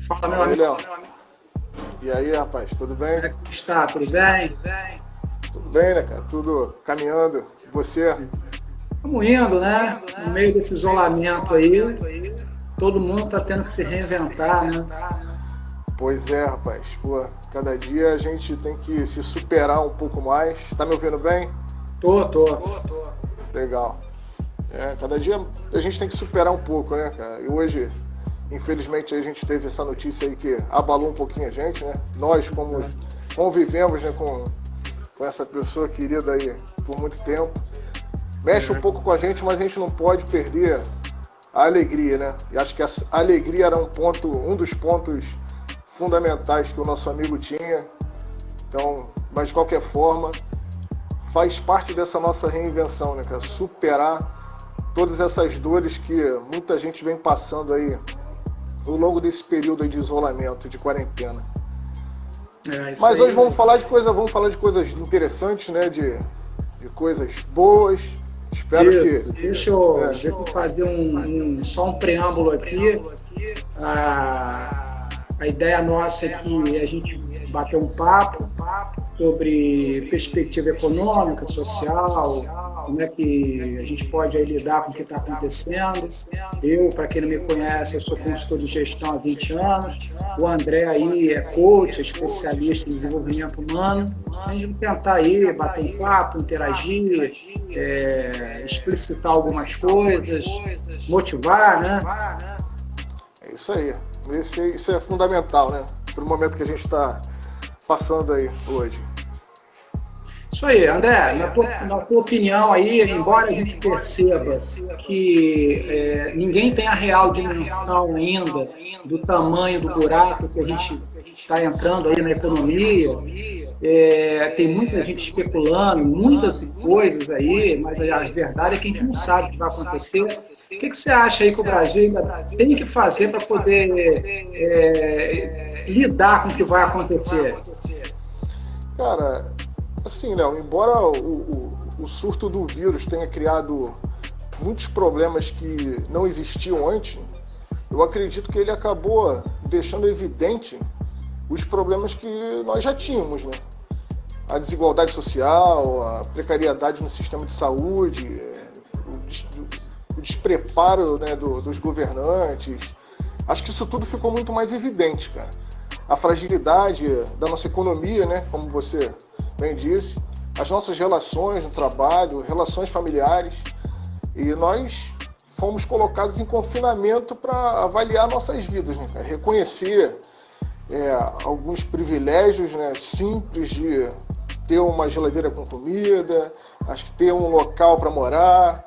Fala, meu Fala aí, amigo. Léo. E aí, rapaz, tudo bem? Como é que está? Tudo bem? Tudo bem, né, cara? Tudo caminhando. E você? Estamos indo, né? No meio desse isolamento aí, todo mundo está tendo que se reinventar, né? Pois é, rapaz. Pô, cada dia a gente tem que se superar um pouco mais. Tá me ouvindo bem? Tô. Legal. Cada dia a gente tem que superar um pouco, né, cara? E hoje, infelizmente, a gente teve essa notícia aí que abalou um pouquinho a gente, né? Nós, como convivemos, né, com essa pessoa querida aí por muito tempo, mexe um É, pouco com a gente, mas a gente não pode perder a alegria, né? E acho que a alegria era um dos pontos fundamentais que o nosso amigo tinha. Então, mas de qualquer forma, faz parte dessa nossa reinvenção, né, cara? Superar todas essas dores que muita gente vem passando aí ao longo desse período aí de isolamento, de quarentena. isso Mas hoje aí. vamos falar de coisas interessantes, né? De coisas boas. Espero que. Isso. Deixa eu fazer só um preâmbulo aqui. A ideia nossa é que a gente bater um papo sobre perspectiva econômica, social, como é que a gente pode aí lidar com o que está acontecendo. Eu, para quem não me conhece, eu sou consultor de gestão há 20 anos. O André aí é coach, é especialista em desenvolvimento humano. A gente vai tentar aí bater um papo, interagir, explicitar algumas coisas, motivar, né? É isso aí. Isso é fundamental, né? Para o momento que a gente está passando aí hoje. Isso aí, André, na tua opinião aí, embora a gente perceba que ninguém tem a real dimensão ainda do tamanho do buraco que a gente está entrando aí na economia, tem muita gente especulando, muitas coisas aí, mas a verdade é que a gente não sabe o que vai acontecer. O que você acha aí que o Brasil ainda tem que fazer para poder lidar com o que vai acontecer? Cara, assim, Léo, embora o surto do vírus tenha criado muitos problemas que não existiam antes, eu acredito que ele acabou deixando evidente os problemas que nós já tínhamos, né? A desigualdade social, a precariedade no sistema de saúde, o despreparo, né, dos governantes. Acho que isso tudo ficou muito mais evidente, cara. A fragilidade da nossa economia, né, como você bem disse, as nossas relações no trabalho, relações familiares. E nós fomos colocados em confinamento para avaliar nossas vidas, né, cara? Reconhecer alguns privilégios, né, simples de ter uma geladeira com comida, acho que ter um local para morar,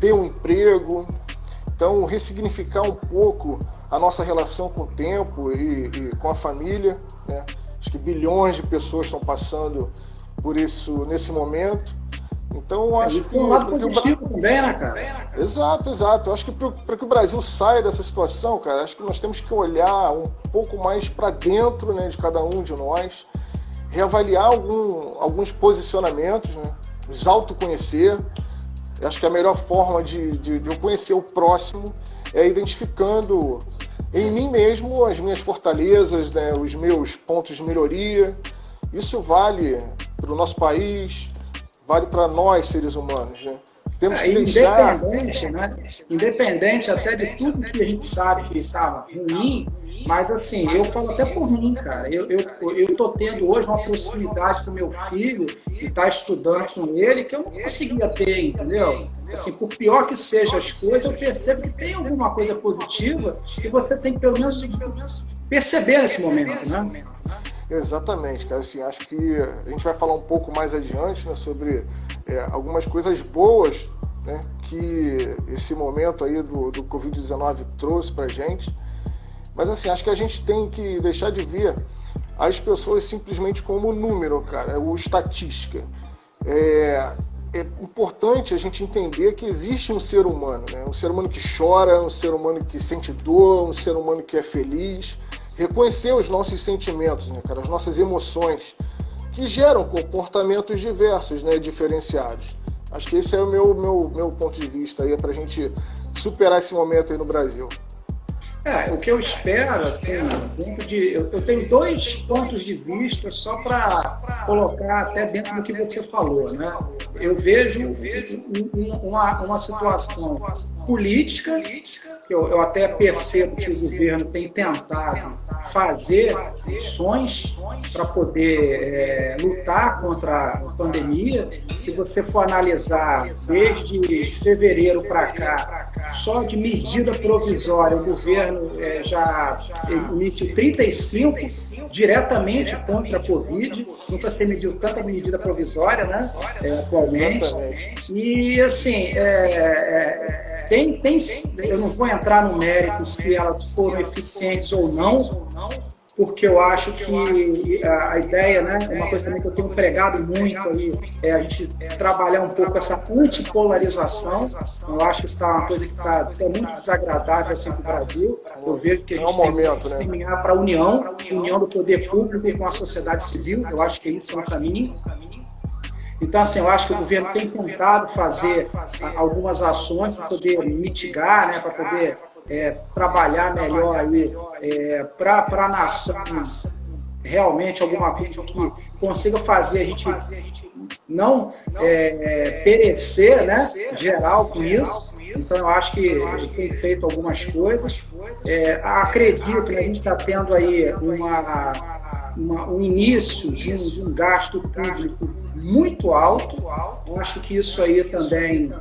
ter um emprego. Então, ressignificar um pouco a nossa relação com o tempo e com a família, né? Acho que bilhões de pessoas estão passando por isso nesse momento. Então, acho Isso que... tem um lado positivo também, né, cara? Exato. Eu acho que para que o Brasil saia dessa situação, cara, acho que nós temos que olhar um pouco mais para dentro, né, de cada um de nós, reavaliar alguns posicionamentos, né, nos autoconhecer. Eu acho que a melhor forma de eu conhecer o próximo é identificando em mim mesmo as minhas fortalezas, né, os meus pontos de melhoria. Isso vale para o nosso país, vale para nós, seres humanos, né? Temos que deixar... Independente, né? Independente até de tudo que a gente sabe que estava ruim, mas assim, eu falo até por mim, cara. Eu tô tendo hoje uma proximidade com meu filho e tá estudando com ele que eu não conseguia ter, entendeu? Assim, por pior que sejam as coisas, eu percebo que tem alguma coisa positiva e você tem que pelo menos perceber nesse momento, né? Exatamente, cara. Assim, acho que a gente vai falar um pouco mais adiante, né, sobre algumas coisas boas, né, que esse momento aí do Covid-19 trouxe pra gente. Mas assim, acho que a gente tem que deixar de ver as pessoas simplesmente como número, cara, ou estatística. É importante a gente entender que existe um ser humano, né? Um ser humano que chora, um ser humano que sente dor, um ser humano que é feliz. Reconhecer os nossos sentimentos, né, cara? As nossas emoções, que geram comportamentos diversos, né, diferenciados. Acho que esse é o meu ponto de vista aí, pra gente superar esse momento aí no Brasil. O que eu espero, assim, dentro de. Eu tenho dois pontos de vista só para colocar até dentro do que você falou, né? Eu vejo uma situação política, que eu até percebo que o governo tem tentado fazer ações para poder lutar contra a pandemia. Se você for analisar desde fevereiro para cá, só de medida provisória, o governo já emitiu 35 diretamente contra a Covid. Nunca se mediu tanta medida provisória, né, atualmente. E, assim, eu não vou entrar no mérito se elas foram eficientes ou não, porque eu acho que a ideia, né, é uma coisa também que eu tenho pregado muito aí, a gente trabalhar um pouco essa antipolarização. Eu acho que isso está uma coisa que está muito desagradável assim, para o Brasil. Eu vejo que a gente tem que caminhar para a união do poder público com a sociedade civil. Eu acho que isso é um caminho. Então, assim, eu acho que o governo tem tentado fazer algumas ações para poder mitigar, né, para poder trabalhar melhor aí para a nação, realmente alguma coisa que consiga fazer a gente não perecer, né, geral com isso. Então, eu acho que ele tem feito algumas coisas. Acredito que a gente está tendo aí um início de um gasto público muito alto. Eu acho que isso aí também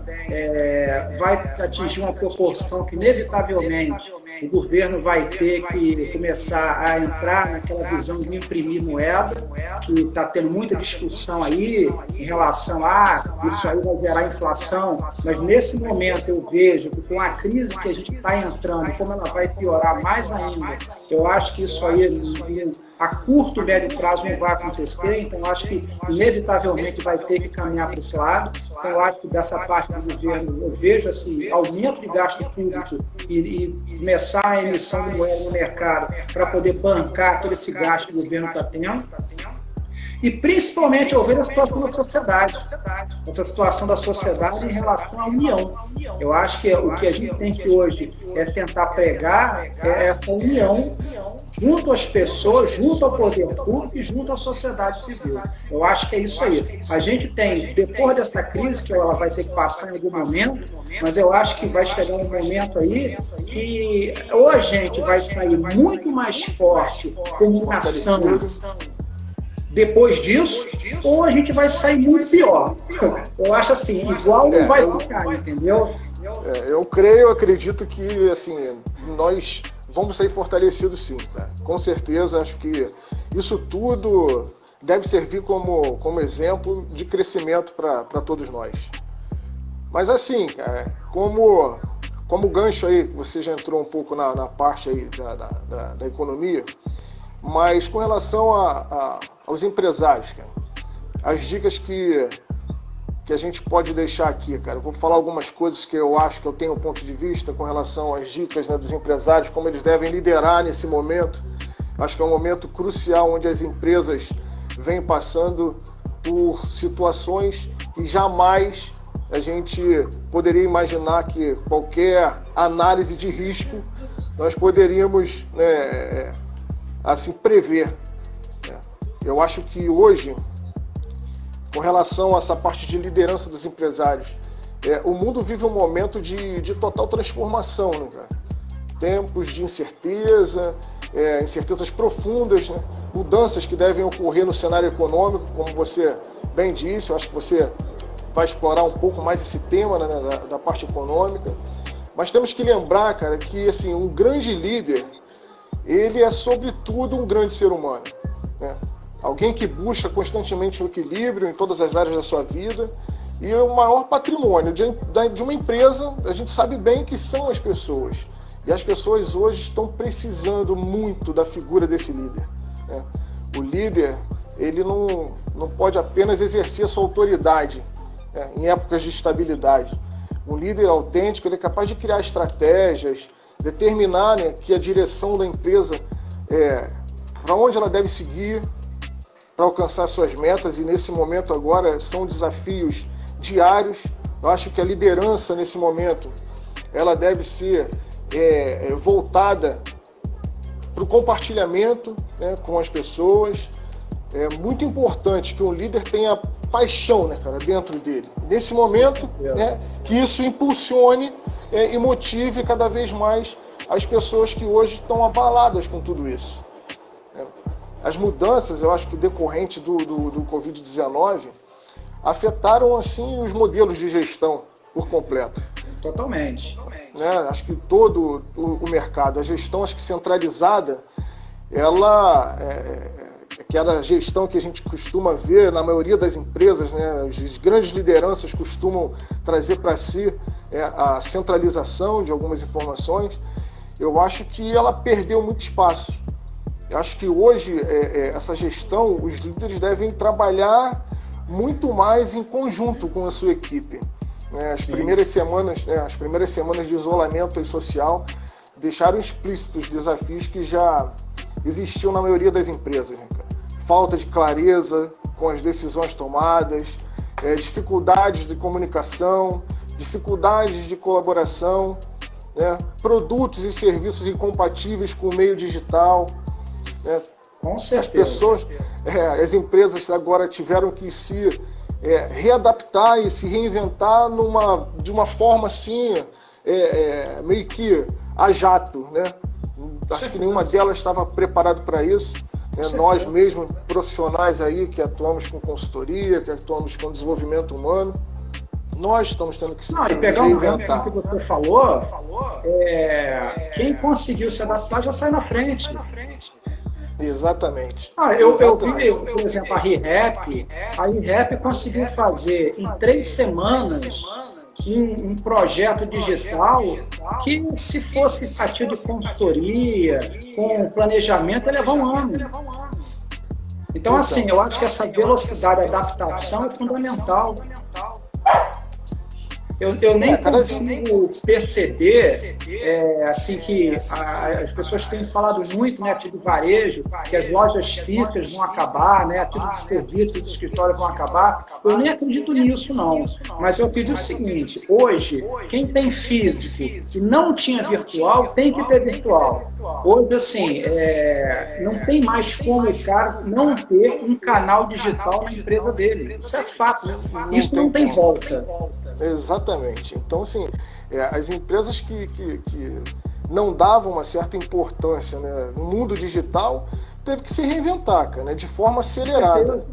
vai atingir uma proporção que, inevitavelmente, o governo vai ter que começar a entrar naquela visão de imprimir moeda, que está tendo muita discussão aí em relação a isso aí vai gerar inflação, mas nesse momento eu vejo que com a crise que a gente está entrando, como ela vai piorar mais ainda, eu acho que isso aí a curto e médio prazo não vai acontecer. Então eu acho que inevitavelmente vai ter que caminhar para esse lado. Então eu acho que dessa parte do governo eu vejo assim, aumento de gasto público e começar a emissão de moeda no mercado para poder bancar todo esse gasto que o governo está tendo. E principalmente eu vejo a situação da sociedade, essa situação da sociedade em relação à união. Eu acho que o que a gente tem que hoje tentar pregar essa união junto às pessoas, junto ao poder público e junto à sociedade civil. Eu acho que é isso aí. A gente tem, depois dessa crise, que ela vai ter que passar em algum momento, mas eu acho que vai chegar um momento aí que ou a gente vai sair muito mais forte como nação depois disso, ou a gente vai sair muito pior. Eu acho assim, igual não vai ficar, entendeu? Eu acredito que assim, nós vamos sair fortalecidos sim, cara. Com certeza, acho que isso tudo deve servir como exemplo de crescimento para todos nós. Mas assim, cara, como gancho aí, você já entrou um pouco na parte aí da economia, mas com relação aos empresários, cara, as dicas que a gente pode deixar aqui, cara. Eu vou falar algumas coisas que eu acho que eu tenho um ponto de vista com relação às dicas, né, dos empresários, como eles devem liderar nesse momento. Acho que é um momento crucial onde as empresas vêm passando por situações que jamais a gente poderia imaginar que qualquer análise de risco nós poderíamos, né, assim, prever. Eu acho que hoje, com relação a essa parte de liderança dos empresários, o mundo vive um momento de total transformação, né, cara? Tempos de incerteza, incertezas profundas, né? Mudanças que devem ocorrer no cenário econômico, como você bem disse. Eu acho que você vai explorar um pouco mais esse tema, né, da parte econômica. Mas temos que lembrar, cara, que assim, um grande líder, ele é sobretudo um grande ser humano, né? Alguém que busca constantemente o equilíbrio em todas as áreas da sua vida. E o maior patrimônio de uma empresa, a gente sabe bem que são as pessoas. E as pessoas hoje estão precisando muito da figura desse líder, né? O líder, ele não pode apenas exercer sua autoridade, né, em épocas de estabilidade. Um líder autêntico, ele é capaz de criar estratégias, determinar, né, que a direção da empresa, para onde ela deve seguir, para alcançar suas metas. E nesse momento agora são desafios diários. Eu acho que a liderança nesse momento, ela deve ser voltada para o compartilhamento, né, com as pessoas. É muito importante que um líder tenha paixão, né, cara, dentro dele. Nesse momento, né, que isso impulsione e motive cada vez mais as pessoas que hoje estão abaladas com tudo isso. As mudanças, eu acho que decorrente do Covid-19, afetaram assim os modelos de gestão por completo. Totalmente. Né? Acho que todo o mercado, a gestão acho que centralizada, ela que era a gestão que a gente costuma ver na maioria das empresas, né? As grandes lideranças costumam trazer para si a centralização de algumas informações. Eu acho que ela perdeu muito espaço. Eu acho que hoje essa gestão, os líderes devem trabalhar muito mais em conjunto com a sua equipe. As primeiras semanas de isolamento social deixaram explícitos desafios que já existiam na maioria das empresas, né, cara? Falta de clareza com as decisões tomadas, dificuldades de comunicação, dificuldades de colaboração, né? Produtos e serviços incompatíveis com o meio digital. Né? Com certeza. As empresas agora tiveram que se readaptar e se reinventar de uma forma assim, meio que a jato, né? Acho que nenhuma delas estava preparada para isso. Nós mesmos, profissionais aí que atuamos com consultoria, que atuamos com desenvolvimento humano, nós estamos tendo que se reinventar. E pegar um gancho que você falou, quem conseguiu se adaptar já sai na frente. Exatamente. Eu vi, por exemplo, a ReHap conseguiu fazer em 3 semanas um projeto digital que, se fosse a título de consultoria, com planejamento, ia levar um ano. Então, assim, eu acho que essa velocidade de adaptação é fundamental. Eu nem consigo perceber, assim, que as pessoas têm falado muito, né, a título de varejo, que as lojas físicas vão acabar, né, a título de serviço, de escritório vão acabar. Eu nem acredito nisso, não. Mas eu acredito o seguinte: hoje, quem tem físico e não tinha virtual, tem que ter virtual. Hoje, assim, não tem mais como o cara não ter um canal digital na empresa dele. Isso é fato. Isso não tem volta. Exatamente. Então, assim, as empresas que não davam uma certa importância, né, no mundo digital, teve que se reinventar, cara, né, de forma acelerada.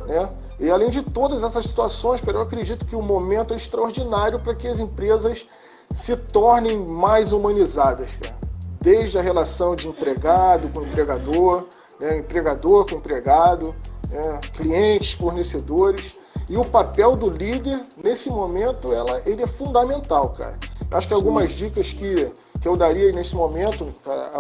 Né? E além de todas essas situações, cara, eu acredito que o momento é extraordinário para que as empresas se tornem mais humanizadas, cara. Desde a relação de empregado com empregador, né, empregador com empregado, clientes, fornecedores. E o papel do líder, nesse momento, ele é fundamental, cara. Acho que algumas dicas que eu daria nesse momento, cara,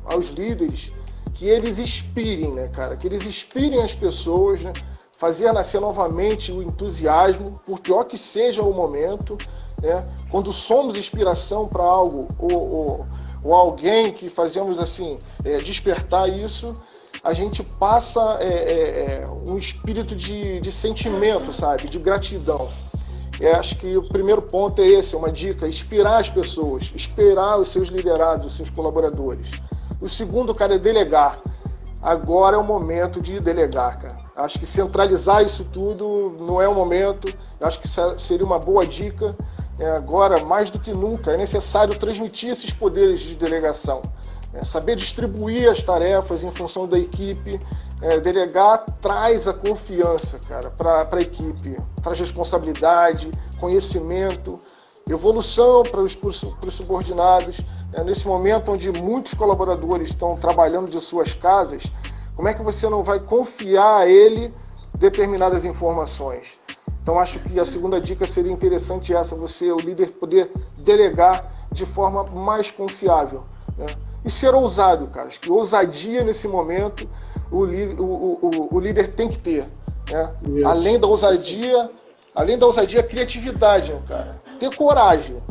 aos líderes, que eles inspirem, né, cara? Que eles inspirem as pessoas, né? Fazer nascer novamente o entusiasmo, por pior que seja o momento, né? Quando somos inspiração para algo ou alguém que fazemos assim, despertar isso, a gente passa um espírito de sentimento, sabe? De gratidão. Acho que o primeiro ponto é esse, uma dica: inspirar as pessoas, inspirar os seus liderados, os seus colaboradores. O segundo, cara, é delegar. Agora é o momento de delegar, cara. Acho que centralizar isso tudo não é o momento. Acho que seria uma boa dica. Agora, mais do que nunca, é necessário transmitir esses poderes de delegação. Saber distribuir as tarefas em função da equipe. Delegar traz a confiança, cara, para a equipe. Traz responsabilidade, conhecimento, evolução para os subordinados. Nesse momento onde muitos colaboradores estão trabalhando de suas casas, como é que você não vai confiar a ele determinadas informações? Então, acho que a segunda dica seria interessante essa: você, o líder, poder delegar de forma mais confiável, né? E ser ousado, cara. Acho que ousadia nesse momento o líder tem que ter, né? Além da ousadia, criatividade, né, cara? Ter coragem,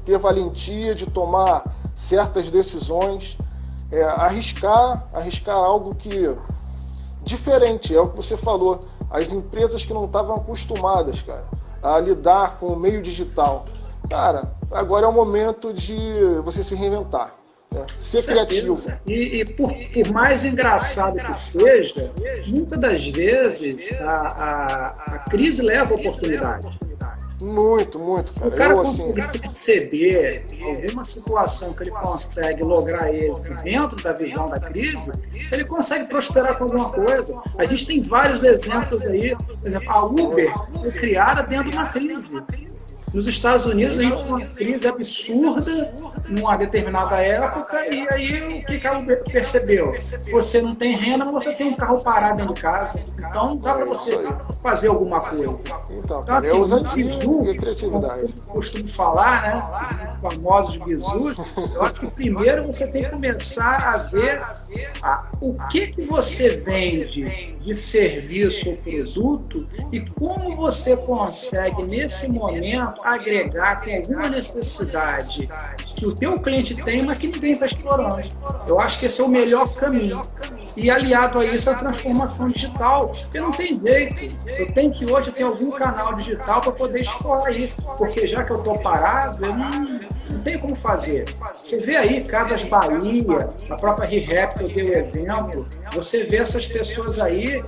ter valentia de tomar certas decisões, arriscar algo que diferente, é o que você falou. As empresas que não estavam acostumadas, cara, a lidar com o meio digital, cara, agora é o momento de você se reinventar, né? Ser criativo. E por mais engraçado que seja, muitas das vezes a crise leva a oportunidade. Muito, cara. O cara conseguir perceber alguma situação que ele consegue lograr êxito dentro da visão da crise, ele consegue prosperar com alguma coisa. A gente tem vários exemplos aí. Por exemplo, a Uber foi criada dentro de uma crise. Nos Estados Unidos, a gente tinha uma crise absurda numa determinada época, e aí o que a Uber percebeu? Você não tem renda, mas você tem um carro parado dentlo de casa. Então dá para você fazer alguma coisa. Então assim, os bizu, como eu costumo falar, né? Os famosos bizus, eu acho que primeiro você tem que começar a ver o que você vende de serviço ou produto e como você consegue, nesse momento, agregar com alguma necessidade que o teu cliente tem, mas que ninguém está explorando. Eu acho que esse é o melhor caminho. E aliado a isso, a transformação digital, porque não tem jeito. Eu tenho que hoje ter algum canal digital para poder explorar isso, porque já que eu estou parado, eu não tenho como fazer. Você vê aí Casas Bahia, a própria ReHap, que eu dei o exemplo, você vê essas pessoas aí,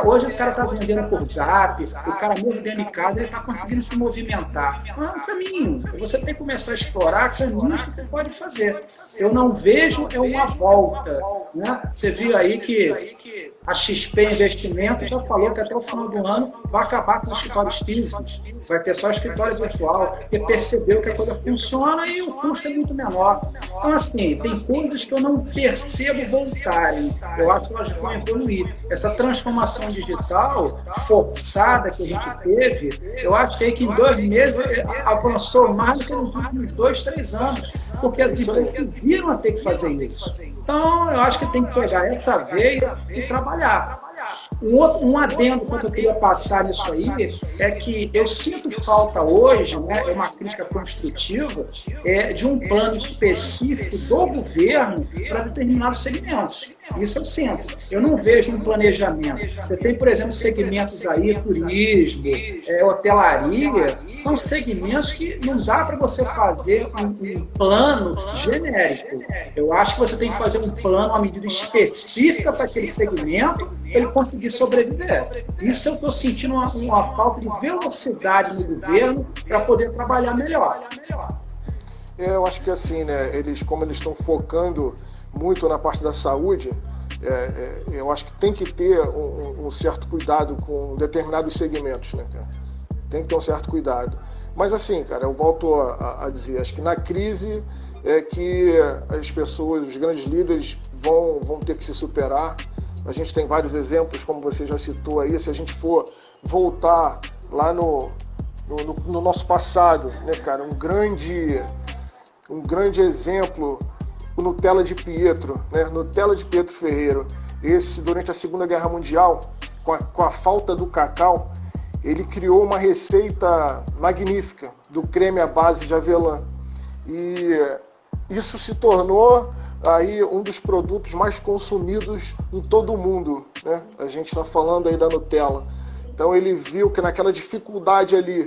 hoje o cara está vendendo por Zap, o cara mesmo dentro de casa, ele está conseguindo se movimentar. Não é um caminho. Você tem que começar a explorar caminhos que você pode fazer. Eu não vejo uma volta. Né? Você viu aí que a XP Investimento já falou que até o final do ano vai acabar com os escritórios físicos, vai ter só escritório virtual, porque percebeu que a coisa funciona e o custo é muito menor. Então, assim, tem coisas que eu não percebo voltarem. Eu acho que elas vão evoluir. Essa transformação digital forçada que a gente teve, eu acho que em 2 meses avançou mais do que nos últimos 2, 3 anos, porque as empresas se viram a ter que fazer isso. Então, eu acho que tem que pegar essa veia e trabalhar. Um adendo que eu queria passar nisso aí é que eu sinto falta hoje, né, é uma crítica construtiva, de um plano específico do governo para determinados segmentos. Isso eu sinto. Eu não vejo um planejamento. Você tem, por exemplo, segmentos aí, turismo, hotelaria, são segmentos que não dá para você fazer um plano genérico. Eu acho que você tem que fazer um plano, uma medida específica para aquele segmento, para ele conseguir sobreviver. Isso eu estou sentindo uma falta de velocidade no governo para poder trabalhar melhor. Eu acho que assim, né, como eles estão focando muito na parte da saúde, eu acho que tem que ter um certo cuidado com determinados segmentos, né, cara? Tem que ter um certo cuidado. Mas assim, cara, eu volto a dizer, acho que na crise é que as pessoas, os grandes líderes vão ter que se superar. A gente tem vários exemplos, como você já citou aí, se a gente for voltar lá no nosso passado, né, cara, um grande exemplo, o Nutella de Pietro, né? Nutella de Pietro Ferreiro. Esse, durante a Segunda Guerra Mundial, com a falta do cacau, ele criou uma receita magnífica do creme à base de avelã. E isso se tornou aí um dos produtos mais consumidos em todo o mundo, né? A gente está falando aí da Nutella. Então ele viu que naquela dificuldade ali,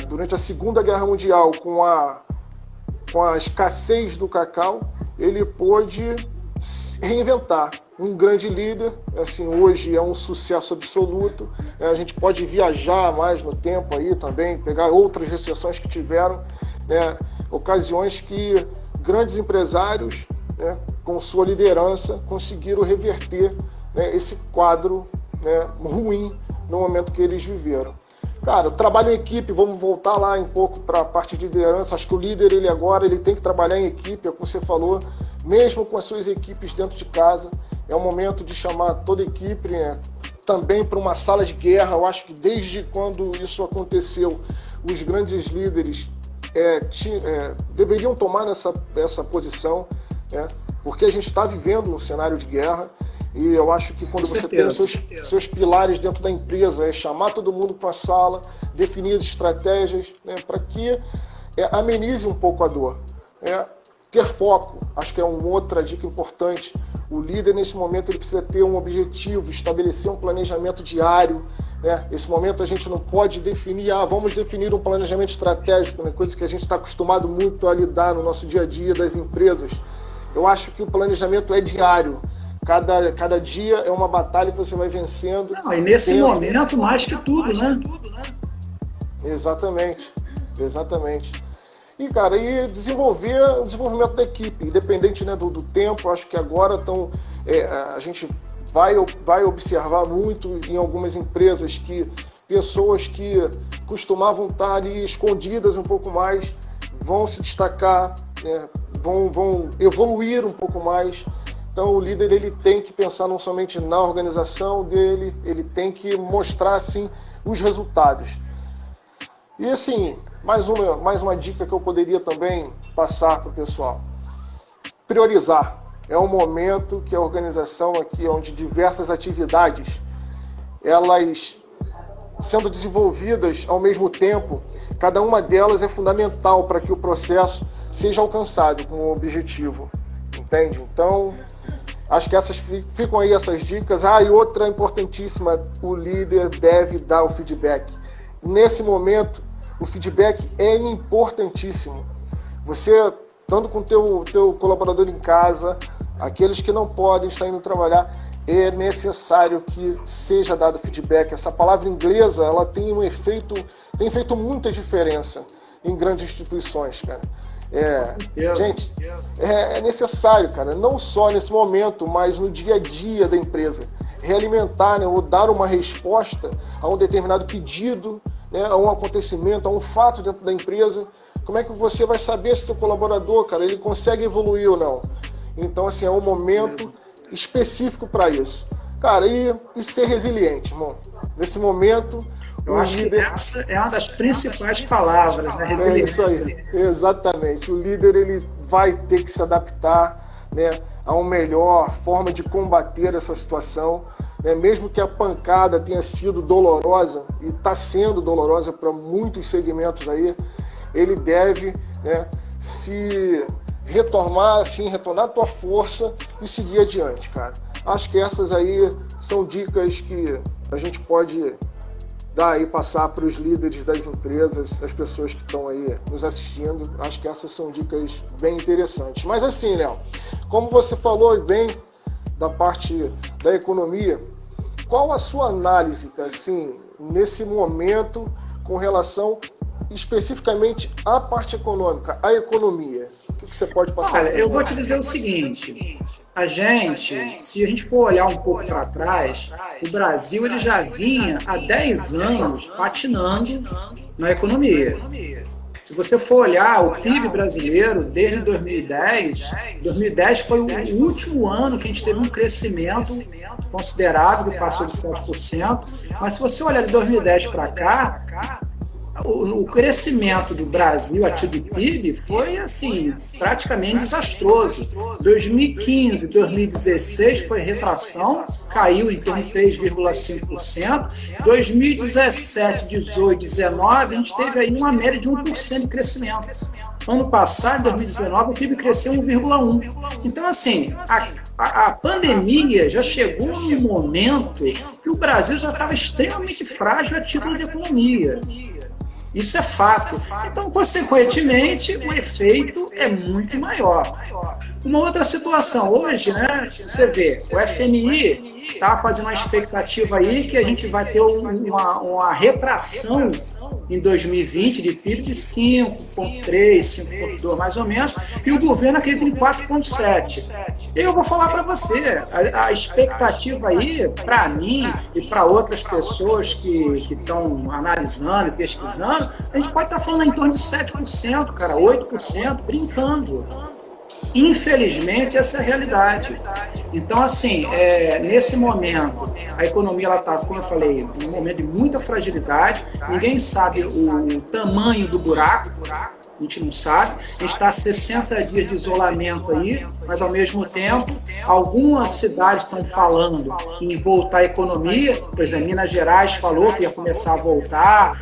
durante a Segunda Guerra Mundial, com a escassez do cacau, ele pôde reinventar. Um grande líder, assim, hoje é um sucesso absoluto. A gente pode viajar mais no tempo aí também, pegar outras recessões que tiveram, né? Ocasiões que grandes empresários, né, com sua liderança, conseguiram reverter, né, esse quadro, né, ruim no momento que eles viveram. Cara, o trabalho em equipe, vamos voltar lá um pouco para a parte de liderança. Acho que o líder, ele tem que trabalhar em equipe, é o que você falou, mesmo com as suas equipes dentro de casa. É o momento de chamar toda a equipe, né, também para uma sala de guerra. Eu acho que desde quando isso aconteceu, os grandes líderes deveriam tomar essa posição, né, porque a gente está vivendo um cenário de guerra. E eu acho que quando você tem os seus pilares dentro da empresa, chamar todo mundo para a sala, definir as estratégias, né, para que amenize um pouco a dor. Ter foco, acho que é uma outra dica importante. O líder, nesse momento, ele precisa ter um objetivo, estabelecer um planejamento diário, né? Esse momento a gente não pode definir, vamos definir um planejamento estratégico, né? Coisa que a gente está acostumado muito a lidar no nosso dia a dia das empresas. Eu acho que o planejamento é diário. Cada dia é uma batalha que você vai vencendo. Não, e nesse momento, mais que tudo, né? Exatamente. E, cara, desenvolver o desenvolvimento da equipe, independente, né, do tempo. Acho que agora a gente vai observar muito em algumas empresas que pessoas que costumavam estar ali escondidas um pouco mais vão se destacar, né, vão evoluir um pouco mais. Então o líder ele tem que pensar não somente na organização dele, ele tem que mostrar assim os resultados. E assim, mais uma dica que eu poderia também passar para o pessoal. Priorizar. É um momento que a organização aqui, onde diversas atividades, elas sendo desenvolvidas ao mesmo tempo, cada uma delas é fundamental para que o processo seja alcançado com o objetivo. Entende? Então, acho que ficam aí essas dicas. E outra importantíssima, o líder deve dar o feedback. Nesse momento, o feedback é importantíssimo. Você, estando com o teu colaborador em casa, aqueles que não podem estar indo trabalhar, é necessário que seja dado feedback. Essa palavra inglesa, ela tem feito muita diferença em grandes instituições, cara. Gente, é necessário, cara, não só nesse momento, mas no dia a dia da empresa, realimentar, né, ou dar uma resposta a um determinado pedido, né, a um acontecimento, a um fato dentro da empresa. Como é que você vai saber se o seu colaborador, cara, ele consegue evoluir ou não? Então, assim, é um momento específico para isso. Cara, e ser resiliente, irmão. Nesse momento, eu acho que essa é uma das principais palavras, né? Resiliência. É isso aí, exatamente. O líder ele vai ter que se adaptar, né, a uma melhor forma de combater essa situação, né? Mesmo que a pancada tenha sido dolorosa, e está sendo dolorosa para muitos segmentos aí, ele deve, né, retornar a tua força e seguir adiante, cara. Acho que essas aí são dicas que a gente pode dar e passar para os líderes das empresas, as pessoas que estão aí nos assistindo. Acho que essas são dicas bem interessantes. Mas assim, Léo, como você falou bem da parte da economia, qual a sua análise, assim, nesse momento com relação especificamente à parte econômica, à economia? O que você pode passar? Olha, eu vou te dizer o seguinte, se a gente for olhar um pouco para trás, o Brasil ele já vinha há 10 anos patinando na economia. Se você for olhar o PIB brasileiro desde 2010 foi o último ano que a gente teve um crescimento considerável, que passou de 7%, mas se você olhar de 2010 para cá, o crescimento do Brasil a título de PIB foi assim, praticamente desastroso. 2015, 2016 foi retração, caiu em torno de 3,5%. 2017, 18, 19, a gente teve aí uma média de 1% de crescimento. Ano passado, em 2019, o PIB cresceu 1,1%. Então, assim, a pandemia já chegou num momento que o Brasil já estava extremamente frágil a título de economia. Isso é fato. Então, consequentemente, o efeito é muito maior. Uma outra situação, hoje, né, você vê, o FMI está fazendo uma expectativa aí que a gente vai ter uma retração em 2020 de PIB de 5,3, 5,2 mais ou menos, e o governo acredita em 4,7. Eu vou falar para você, a expectativa aí, para mim e para outras pessoas que estão analisando e pesquisando, a gente pode estar falando em torno de 7%, cara, 8%, brincando. Infelizmente, essa é a realidade. Então, assim, nesse momento, a economia está, como eu falei, num momento de muita fragilidade. Ninguém sabe o tamanho do buraco, a gente não sabe. A gente está a 60 dias de isolamento aí. mas ao mesmo tempo, algumas cidades estão falando em voltar à economia, por exemplo, Minas Gerais falou que ia começar a voltar,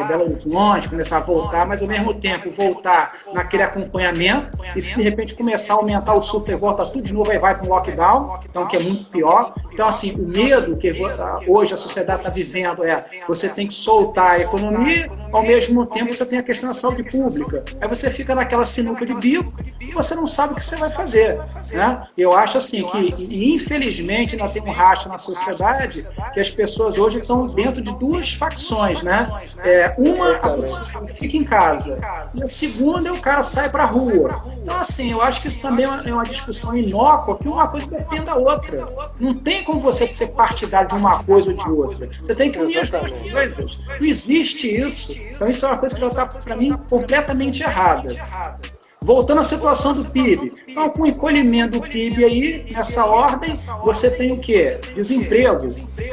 Belo Horizonte começar a voltar, mas ao mesmo tempo voltar naquele acompanhamento, e se de repente começar a aumentar o surto e volta tudo de novo, aí vai para um lockdown, então que é muito pior. Então, assim, o medo que hoje a sociedade está vivendo você tem que soltar a economia, ao mesmo tempo você tem a questão da saúde pública. Aí você fica naquela sinuca de bico e você não sabe o que você vai fazer, né? Eu acho assim que, infelizmente, nós temos um racha na sociedade que as pessoas hoje estão dentro de duas facções, né? Uma, a pessoa fica em casa, e a segunda, o cara sai para a rua. Então, assim, eu acho que isso também é uma discussão inócua, que uma coisa depende da outra. Não tem como você ser partidário de uma coisa ou de outra. Você tem que unir as duas coisas. Não existe isso. Então, isso é uma coisa que já está, para mim, completamente errada. Voltando à situação do PIB. Então, com o encolhimento do PIB aí, nessa ordem, você tem o quê? Desemprego.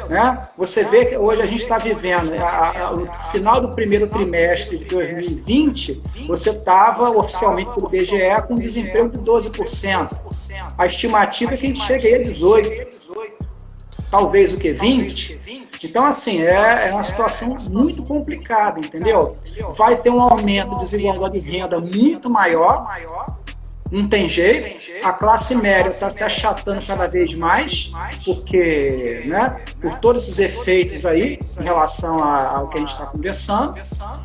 Né? Você vê que hoje a gente está vivendo, no final do primeiro trimestre de 2020, você estava oficialmente pelo IBGE com um desemprego de 12%. A estimativa é que a gente chegue aí a 18%. Talvez o que? 20%? Então, assim, é uma situação muito complicada, entendeu? Vai ter um aumento de desigualdade de renda muito maior, não tem jeito. A classe média está se achatando cada vez mais, porque, né, por todos esses efeitos aí, em relação ao que a gente está conversando.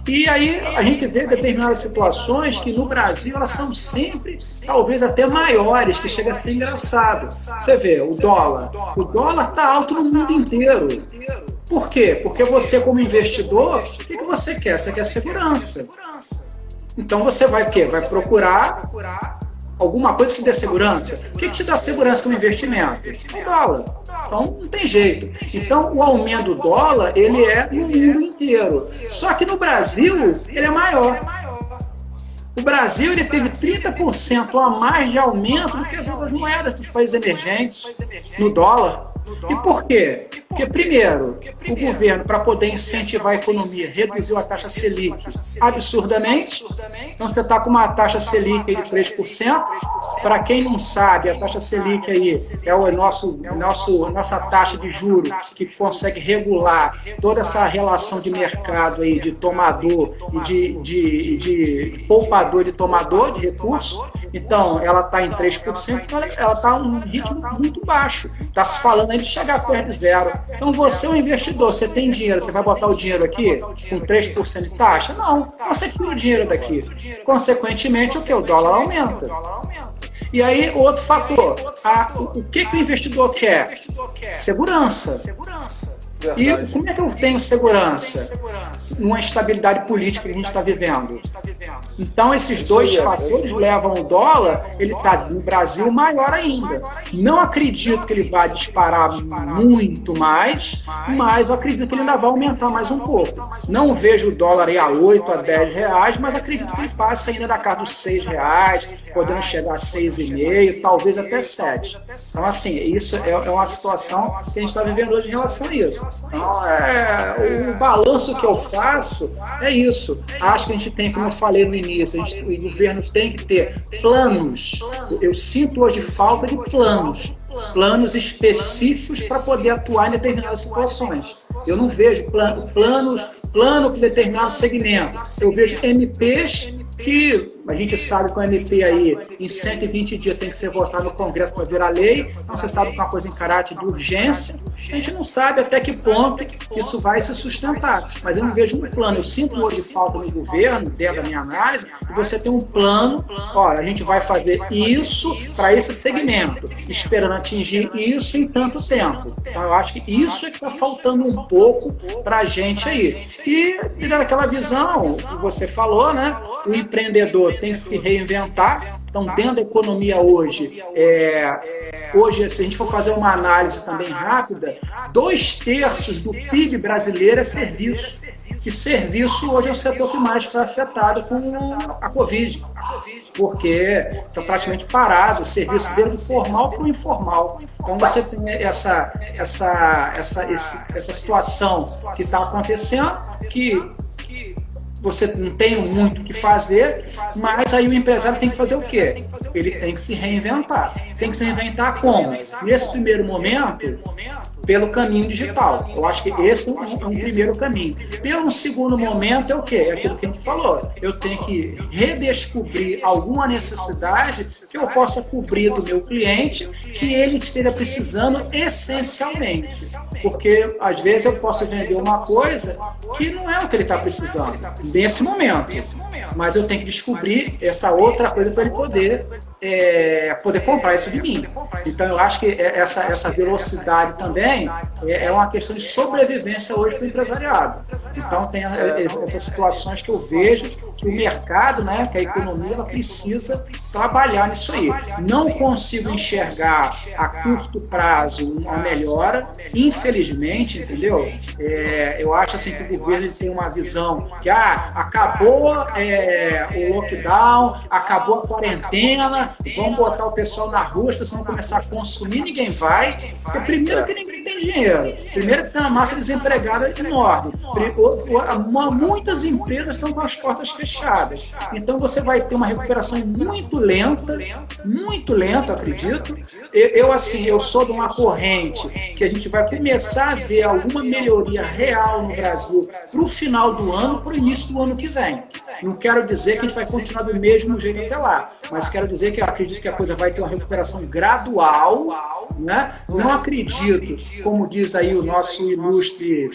E aí a gente vê determinadas situações que no Brasil elas são sempre, talvez até maiores, que chega a ser engraçado. Você vê, o dólar está alto no mundo inteiro. Por quê? Porque você, como investidor, o que você quer? Você quer segurança. Então você vai o quê? Vai procurar alguma coisa que te dê segurança. O que te dá segurança como investimento? O dólar. Então não tem jeito. Então o aumento do dólar, ele é no mundo inteiro. Só que no Brasil, ele é maior. O Brasil ele teve 30% a mais de aumento do que as outras moedas dos países emergentes no dólar. E por quê? Porque, primeiro, o governo, para poder incentivar a economia, reduziu a taxa Selic absurdamente. Então, você está com uma taxa Selic aí de 3%. Para quem não sabe, a taxa Selic aí é nossa taxa de juros que consegue regular toda essa relação de mercado aí de tomador e de poupador de tomador de recursos. Então, ela está em 3%, então ela está em um ritmo muito baixo. Está se falando aí de chegar perto de zero. Então, você é um investidor, você tem dinheiro, você vai botar o dinheiro aqui com 3% de taxa? Não, você tira o dinheiro daqui. Consequentemente, o que? O dólar aumenta. E aí, outro fator, o que o investidor quer? Segurança. E como é que eu tenho segurança numa estabilidade política que a gente está vivendo? Então, esses dois fatores levam o dólar, ele está no Brasil maior ainda. Não acredito que ele vai disparar muito mais, mas eu acredito que ele ainda vai aumentar mais um pouco. Não vejo o dólar aí a 8, a 10 reais, mas acredito que ele passe ainda da casa dos 6 reais, podendo chegar a 6,5, talvez até 7. Então, assim, isso é uma situação que a gente está vivendo hoje em relação a isso. Então, o balanço que eu faço é isso. Acho que a gente tem, como eu falei no início, o governo tem que ter planos. Eu sinto hoje falta de planos específicos para poder atuar em determinadas situações. Eu não vejo plano para determinado segmento. Eu vejo MPs que a gente sabe que o MP aí em 120 dias tem que ser votado no Congresso para virar lei, então você sabe que é uma coisa em caráter de urgência, a gente não sabe até que ponto isso vai se sustentar, mas eu não vejo um plano. Eu sinto hoje falta no governo, dentro da minha análise, e você tem um plano, olha, a gente vai fazer isso para esse segmento, esperando atingir isso em tanto tempo. Então eu acho que isso é que está faltando um pouco para a gente aí. E daquela visão que você falou, né? O empreendedor tem que se reinventar. Então, dentro da economia hoje, se a gente for fazer uma análise também rápida, 2/3 do PIB brasileiro é serviço. E serviço hoje é o setor que mais foi afetado com a Covid, porque está praticamente parado, o serviço desde o formal para o informal. Então você tem essa situação que está acontecendo, que você não tem muito o que fazer, mas aí o empresário tem que fazer o quê? Ele tem que se reinventar. Tem que se reinventar como? Nesse primeiro momento, pelo caminho digital. Eu acho que esse é um primeiro caminho. Pelo segundo momento é o quê? É aquilo que a gente falou. Eu tenho que redescobrir alguma necessidade que eu possa cobrir do meu cliente, que ele esteja precisando essencialmente. Porque, às vezes, eu posso vender uma coisa que não é o que ele está precisando, nesse momento. Mas eu tenho que descobrir essa outra coisa para ele poder comprar isso de mim. Então, eu acho que essa velocidade também é uma questão de sobrevivência hoje para o empresariado. Então, tem essas situações que eu vejo que o mercado, né, que a economia, ela precisa trabalhar nisso aí. Não consigo enxergar a curto prazo uma melhora, infelizmente, entendeu? Eu acho assim que o governo tem uma visão que acabou o lockdown, acabou a quarentena, vamos botar o pessoal na rua, as pessoas vão começar a consumir, ninguém vai. Porque primeiro que ninguém tem dinheiro, primeiro que tem uma massa desempregada enorme, muitas empresas estão com as portas fechadas. Então você vai ter uma recuperação muito lenta, acredito. Eu sou de uma corrente que a gente vai começar a ver alguma melhoria real no Brasil para o final do ano, para o início do ano que vem. Não quero dizer que a gente vai continuar do mesmo jeito até lá, mas quero dizer que eu acredito que a coisa vai ter uma recuperação gradual, né? Não acredito, como diz aí o nosso ilustre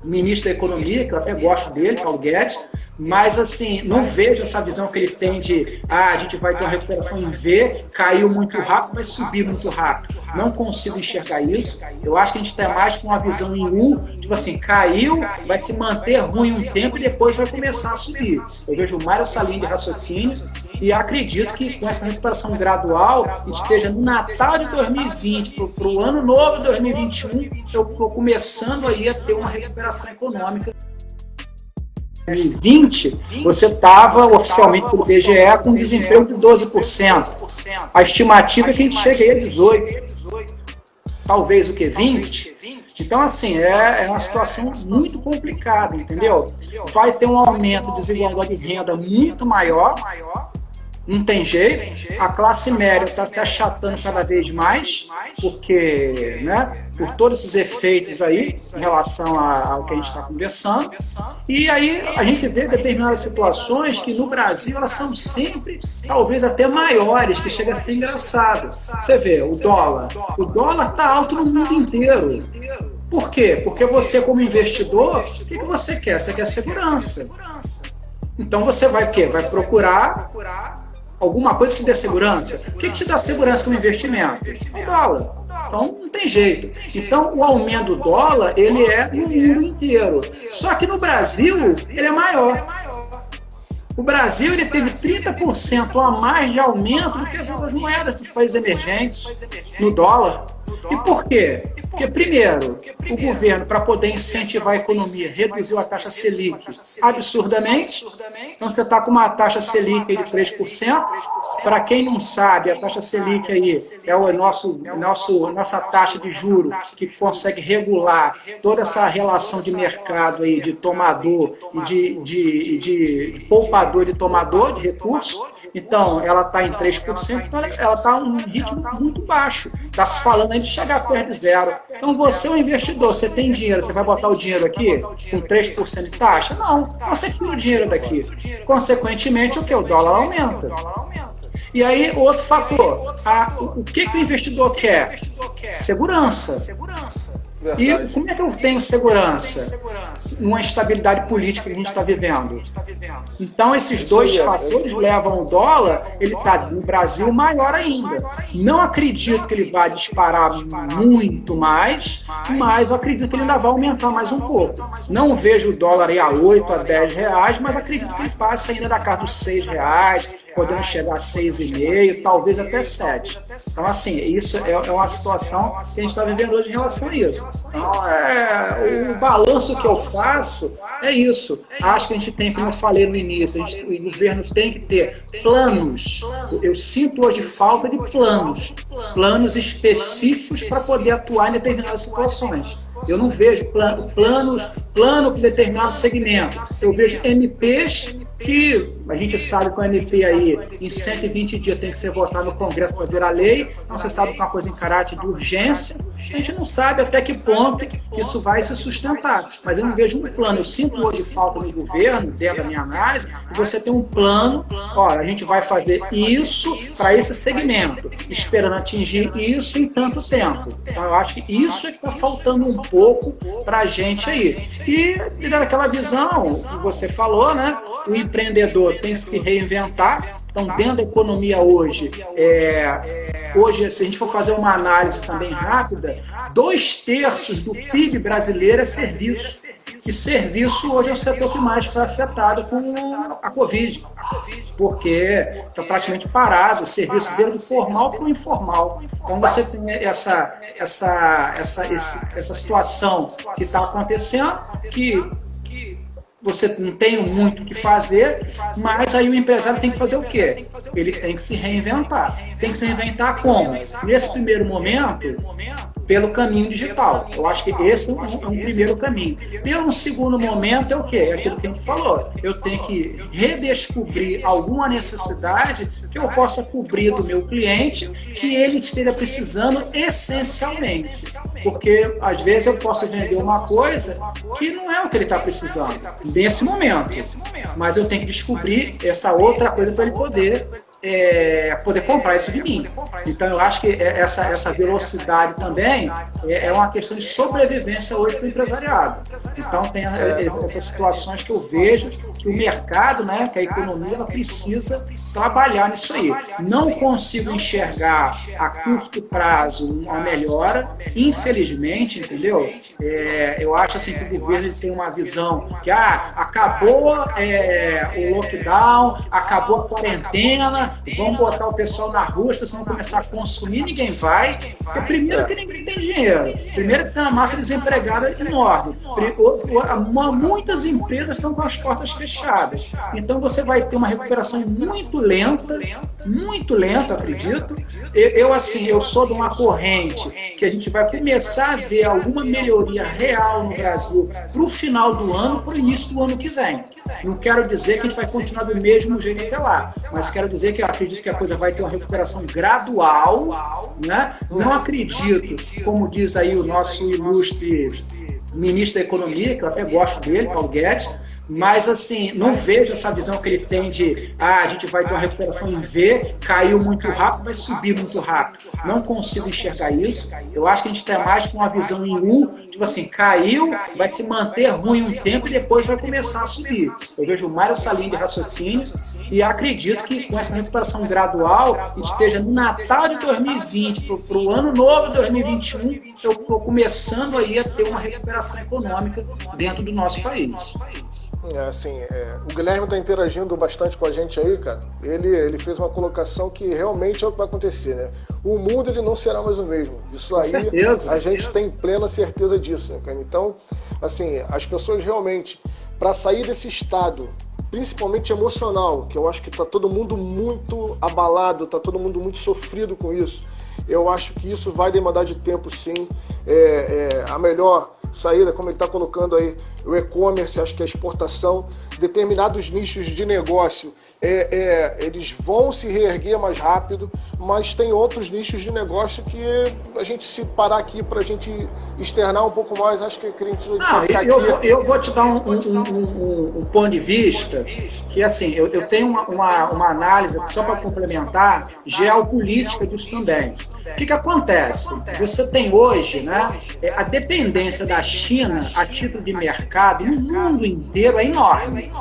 ministro da Economia, que eu até gosto dele, Paulo Guedes, mas assim, não vejo essa visão que ele tem de a gente vai ter uma recuperação em V, caiu muito rápido, vai subir muito rápido. Não consigo enxergar isso. Eu acho que a gente está mais com uma visão em U, tipo assim, caiu, vai se manter ruim um tempo e depois vai começar a subir. Eu vejo mais essa linha de raciocínio e acredito que com essa recuperação gradual, a gente esteja no Natal de 2020 para o ano novo de 2021, eu estou começando aí a ter uma recuperação econômica. Em 2020, você estava oficialmente pelo IBGE com um desemprego de 12%. A estimativa é que a gente chegue aí a 18%. Talvez o que? 20%? Então, assim, é uma situação muito complicada, entendeu? Vai ter um aumento de desigualdade de renda muito maior. Não tem jeito, a classe média está se achatando cada vez mais, porque, né, por todos esses efeitos aí, em relação ao que a gente está conversando, e aí a gente vê determinadas situações que no Brasil elas são sempre, talvez até maiores, que chega a ser engraçado. Você vê, o dólar está alto no mundo inteiro. Por quê? Porque você, como investidor, o que você quer? Você quer segurança. Então você vai o quê? Vai procurar alguma coisa que te dê segurança. O que te dá segurança como investimento? O dólar. Então, não tem jeito. Então, o aumento do dólar, ele é no mundo inteiro. Só que no Brasil, ele é maior. O Brasil, ele teve 30% a mais de aumento do que as outras moedas dos países emergentes no dólar. E por quê? Porque, primeiro, o governo, para poder incentivar a economia, reduziu a taxa Selic absurdamente. Então, você está com uma taxa Selic aí de 3%. Para quem não sabe, a taxa Selic aí é a nossa taxa de juro que consegue regular toda essa relação de mercado aí de tomador e de poupador de tomador de recursos. Então, ela está em 3%, então ela está em um ritmo muito baixo. Está se falando aí de chegar perto de zero. Então, você é um investidor, você tem dinheiro, você vai botar o dinheiro aqui com 3% de taxa? Não, você tira o dinheiro daqui. Consequentemente, o que? O dólar aumenta. E aí, outro fator, o que o investidor quer? Segurança. E como é que eu tenho segurança numa estabilidade política que a gente está vivendo? Então, esses dois fatores levam o dólar, ele está no Brasil maior ainda. Não acredito que ele vai disparar muito mais, mas eu acredito que ele ainda vai aumentar mais um pouco. Não vejo o dólar aí a 8, a 10 reais, mas acredito que ele passe ainda da casa dos 6 reais, podendo chegar a 6,5, talvez até 7. Então, assim, isso é uma situação que a gente está vivendo hoje em relação a isso. Então, o balanço que eu faço é isso. Acho que a gente tem, como eu falei no início, o governo tem que ter planos. Eu sinto hoje falta de planos específicos para poder atuar em determinadas situações. Eu não vejo plano para determinado segmento. Eu vejo MPs que a gente sabe que o MP aí em 120 dias tem que ser votado no Congresso para virar lei, então você sabe que é uma coisa em caráter de urgência, a gente não sabe até que ponto isso vai se sustentar, mas eu não vejo um plano. Eu sinto hoje falta no governo, dentro da minha análise, que você tem um plano, olha, a gente vai fazer isso para esse segmento, esperando atingir isso em tanto tempo. Então eu acho que isso é que está faltando um pouco para a gente aí. E daquela visão que você falou, né? O empreendedor tem que se reinventar. Então, dentro da economia hoje, se a gente for fazer uma análise também rápida, 2/3 do PIB brasileiro é serviço. E serviço hoje é o setor que mais foi afetado com a Covid, porque está praticamente parado o serviço desde o formal para o informal. Então você tem essa situação que está acontecendo, que você não tem muito o que fazer, mas aí o empresário tem que fazer o quê? Ele tem que se reinventar. Tem que se reinventar como? Nesse primeiro momento, pelo caminho digital. Eu acho que esse é um primeiro caminho. Pelo segundo momento é o quê? É aquilo que a gente falou. Eu tenho que redescobrir alguma necessidade que eu possa cobrir do meu cliente, que ele esteja precisando essencialmente. Porque, às vezes, eu posso vender uma coisa que não é o que ele está precisando nesse momento. Mas eu tenho que descobrir essa outra coisa para ele poder comprar isso de mim. Então eu acho que essa velocidade também é uma questão de sobrevivência hoje para o empresariado. Então tem essas situações que eu vejo que o mercado, né, que a economia, ela precisa trabalhar nisso aí. Não consigo enxergar a curto prazo uma melhora, infelizmente, entendeu? Eu acho assim que o governo tem uma visão que acabou o lockdown, acabou a quarentena, vamos botar o pessoal na rua, as pessoas vão começar a consumir, ninguém vai. Porque primeiro que ninguém tem dinheiro, primeiro que tem uma massa desempregada enorme, muitas empresas estão com as portas fechadas. Então você vai ter uma recuperação muito lenta, acredito. Eu sou de uma corrente que a gente vai começar a ver alguma melhoria real no Brasil para o final do ano, para o início do ano que vem. Não quero dizer que a gente vai continuar do mesmo jeito até lá, mas quero dizer que eu acredito que a coisa vai ter uma recuperação gradual, né? Não acredito, como diz aí o nosso ilustre ministro da Economia, que eu até gosto dele, Paulo Guedes, mas assim, não vejo essa visão que ele tem de a gente vai ter uma recuperação em V, caiu muito rápido, vai subir muito rápido. Não consigo enxergar isso. Eu acho que a gente tem mais com uma visão em U, tipo assim, caiu, vai se manter ruim um tempo e depois vai começar a subir. Eu vejo mais essa linha de raciocínio e acredito que com essa recuperação gradual, a gente esteja no Natal de 2020 para o ano novo de 2021, eu estou começando aí a ter uma recuperação econômica dentro do nosso país. O Guilherme está interagindo bastante com a gente aí, cara. Ele fez uma colocação que realmente é o que vai acontecer, né? O mundo ele não será mais o mesmo. Isso aí, a gente tem plena certeza disso, né, cara? Então, assim, as pessoas realmente, para sair desse estado, principalmente emocional, que eu acho que está todo mundo muito abalado, está todo mundo muito sofrido com isso, eu acho que isso vai demandar de tempo, sim. A melhor saída, como ele está colocando aí, o e-commerce, acho que a exportação, determinados nichos de negócio, eles vão se reerguer mais rápido, mas tem outros nichos de negócio que a gente, se parar aqui para a gente externar um pouco mais, acho que a gente eu vou te dar um ponto de vista que, assim, eu tenho uma análise, só para complementar, geopolítica disso também. O que acontece? Você tem hoje, né, a dependência da China a título de mercado no mundo inteiro é enorme.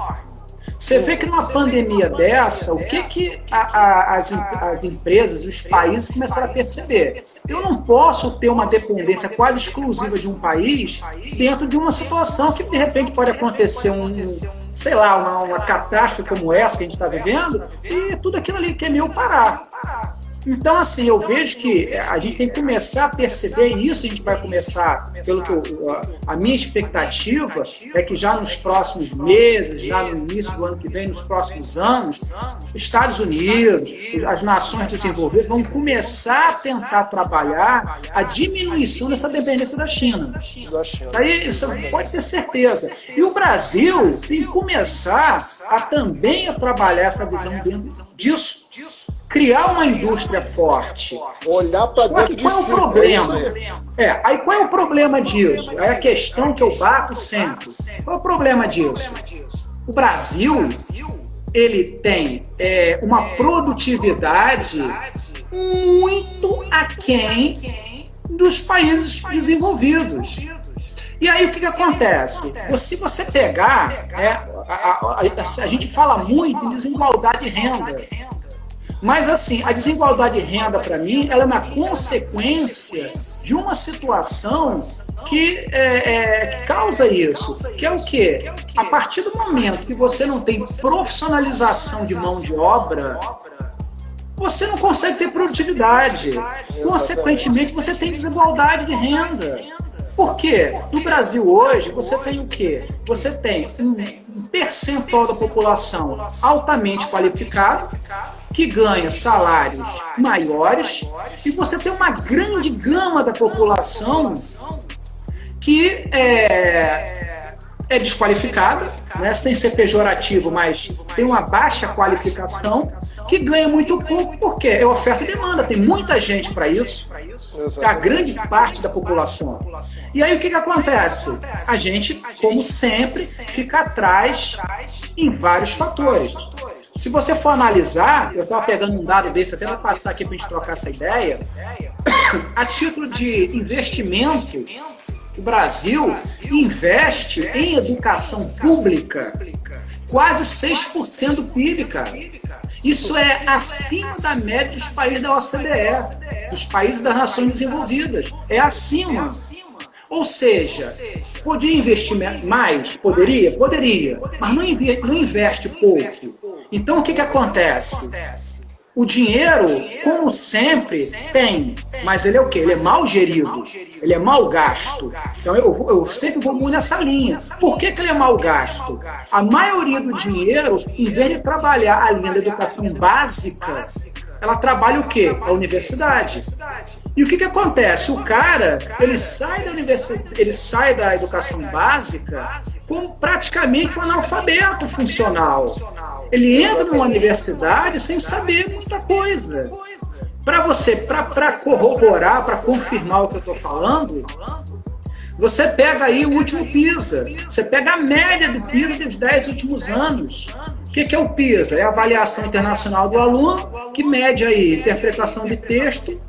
Você vê que numa pandemia dessa, o que as empresas e os países começaram a perceber? Eu não posso ter uma dependência quase exclusiva de um país dentro de uma situação que, de repente, pode acontecer sei lá, uma catástrofe como essa que a gente está vivendo, e tudo aquilo ali que é meu parar. Então, assim, eu vejo que a gente tem que começar a perceber isso, a gente vai começar, pelo que a minha expectativa é que já nos próximos meses, já no início do ano que vem, nos próximos anos, os Estados Unidos, as nações desenvolvidas vão começar a tentar trabalhar a diminuição dessa dependência da China. Isso aí, isso pode ter certeza. E o Brasil tem que começar a também a trabalhar essa visão dentro disso. Criar uma indústria forte. Olhar para dentro qual é o problema? Aí qual é o problema disso? É a questão que eu bato sempre. Qual é o problema disso? O Brasil, ele tem uma produtividade muito aquém dos países desenvolvidos. E aí o que acontece? Se você pegar, a gente fala muito em desigualdade de renda. Mas, assim, a desigualdade de renda, para mim, ela é uma consequência de uma situação que causa isso. Que é o quê? A partir do momento que você não tem profissionalização de mão de obra, você não consegue ter produtividade. Consequentemente, você tem desigualdade de renda. Por quê? No Brasil hoje, você tem o quê? Você tem um percentual da população altamente qualificado, que ganha salários maiores, e você tem uma grande gama da população que é desqualificada, né, sem ser pejorativo, mas tem uma baixa qualificação, que ganha muito pouco, porque é oferta e demanda, tem muita gente para isso, a grande parte da população. E aí o que acontece? A gente, como sempre, fica atrás em vários fatores. Se você for analisar, eu estava pegando um dado desse até para passar aqui para a gente trocar essa ideia, a título de investimento, o Brasil investe em educação pública quase 6% do PIB, cara. Isso é acima da média dos países da OCDE, dos países das nações desenvolvidas. É acima. Ou seja, podia investir mais? Poderia? Poderia. Mas não investe pouco. Então, o que acontece? O dinheiro, como sempre, tem, mas ele é o quê? Ele é mal gerido, ele é mal gasto. Então, eu sempre vou muito nessa linha. Por que ele é mal gasto? A maioria do dinheiro, em vez de trabalhar a linha da educação básica, ela trabalha o quê? A universidade. E o que acontece? O cara, ele sai da universidade, ele sai da educação básica como praticamente um analfabeto funcional. Ele entra numa universidade sem saber muita coisa. Para corroborar, para confirmar o que eu estou falando, você pega aí o último PISA, você pega a média do PISA dos 10 últimos anos. O que é o PISA? É a avaliação internacional do aluno, que mede aí interpretação de texto,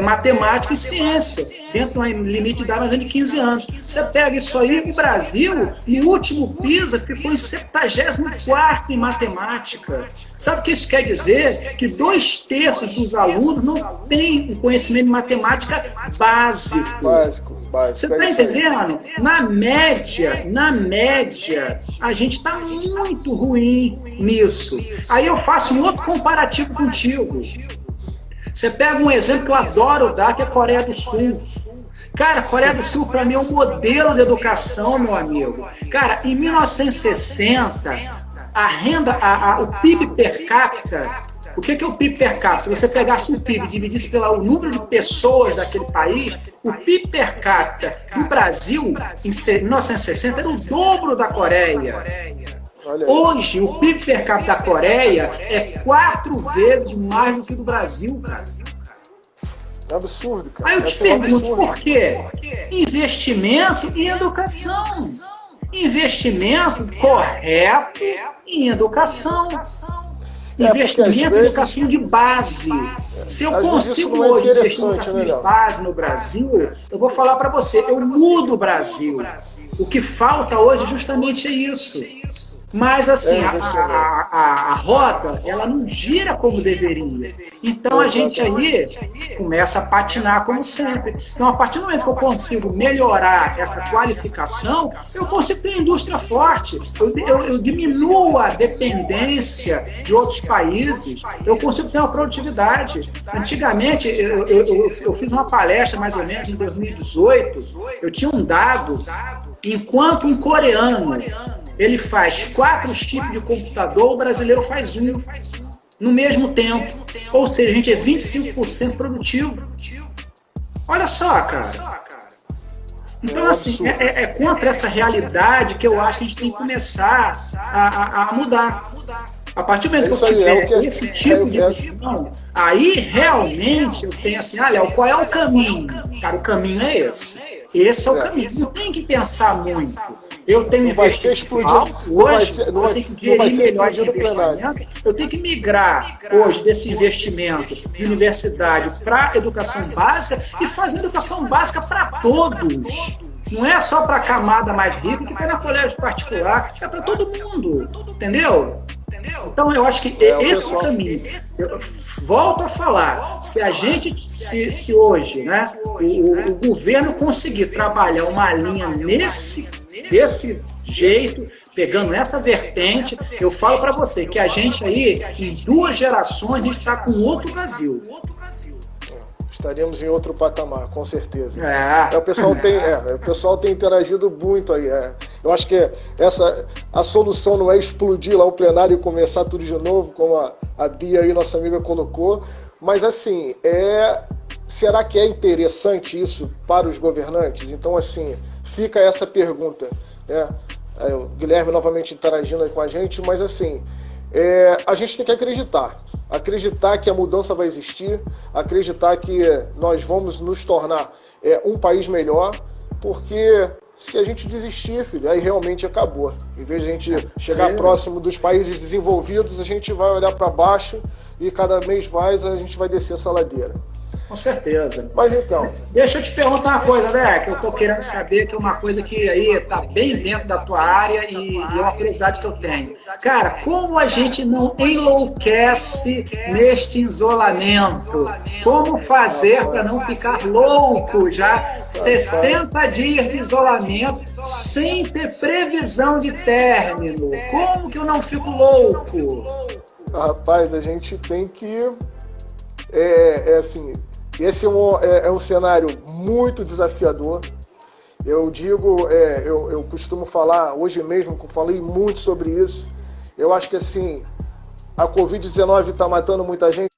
matemática e ciência, dentro de um limite de idade mais ou menos de 15 anos. Você pega isso aí, o Brasil, no último PISA, ficou em 74º em matemática. Sabe o que isso quer dizer? Que 2/3 dos alunos não têm um conhecimento de matemática básico. Você está entendendo? Na média, a gente está muito ruim nisso. Aí eu faço um outro comparativo contigo. Você pega um exemplo que eu adoro dar, que é a Coreia do Sul. Cara, a Coreia do Sul, para mim, é um modelo de educação, meu amigo. Cara, em 1960, o PIB per capita... O que é o PIB per capita? Se você pegasse o PIB e dividisse pelo número de pessoas daquele país, o PIB per capita do Brasil, em 1960, era o dobro da Coreia. Hoje, o PIB per capita da Coreia é 4 vezes mais do que do Brasil, cara. É absurdo, cara. Aí eu te pergunto, por quê? Investimento em educação. Investimento correto em educação. Investimento em educação de base. Se eu consigo hoje investir em educação de base no Brasil, eu vou falar para você, eu mudo o Brasil. O que falta hoje justamente é isso. Mas assim, a roda, ela não gira como deveria. Então a gente aí começa a patinar como sempre. Então, a partir do momento que eu consigo melhorar essa qualificação, eu consigo ter uma indústria forte. Eu diminuo a dependência de outros países, eu consigo ter uma produtividade. Antigamente, eu fiz uma palestra mais ou menos em 2018, eu tinha um dado, enquanto um coreano ele faz 4 chips de computador, o brasileiro faz 1 no mesmo tempo. Ou seja, a gente é 25% produtivo. Olha só, cara. Então, assim, é contra essa realidade que eu acho que a gente tem que começar a mudar. A partir do momento que eu tiver esse tipo de visão, aí realmente eu tenho assim, Léo, qual é o caminho? Cara, o caminho é esse. Esse é o caminho. Não tem que pensar muito. Eu tenho investido hoje, eu tenho que gerir melhor esse investimento, eu tenho que migrar hoje desse investimento de universidade para educação básica e fazer educação básica para todos. Não é só para a camada mais rica que vai na colégio particular, é para todo mundo, entendeu? Então eu acho que esse é o caminho. Eu volto a falar, se a gente, se hoje, né, o governo conseguir trabalhar uma linha desse jeito, pegando essa vertente, eu falo para você que a gente aí, em 2 gerações, a gente está com outro Brasil. Estaremos em outro patamar, com certeza. O pessoal tem interagido muito aí. Eu acho que a solução não é explodir lá o plenário e começar tudo de novo, como a Bia aí, nossa amiga, colocou, mas assim, será que é interessante isso para os governantes? Então, assim, fica essa pergunta, né? O Guilherme novamente interagindo com a gente, mas assim, a gente tem que acreditar que a mudança vai existir, acreditar que nós vamos nos tornar um país melhor, porque se a gente desistir, filho, aí realmente acabou. Em vez de a gente chegar próximo dos países desenvolvidos, a gente vai olhar para baixo e cada mês mais a gente vai descer essa ladeira. Com certeza. Mas então... Deixa eu te perguntar uma coisa, André, que eu tô querendo saber, que é uma coisa que aí tá bem dentro da tua área e é uma curiosidade que eu tenho. Cara, como a gente não enlouquece neste isolamento? Como fazer para não ficar louco já 60 dias de isolamento sem ter previsão de término? Como que eu não fico louco? Rapaz, a gente tem que... assim... Esse é um cenário muito desafiador. Eu digo, eu costumo falar, hoje mesmo, que eu falei muito sobre isso. Eu acho que assim, a Covid-19 está matando muita gente.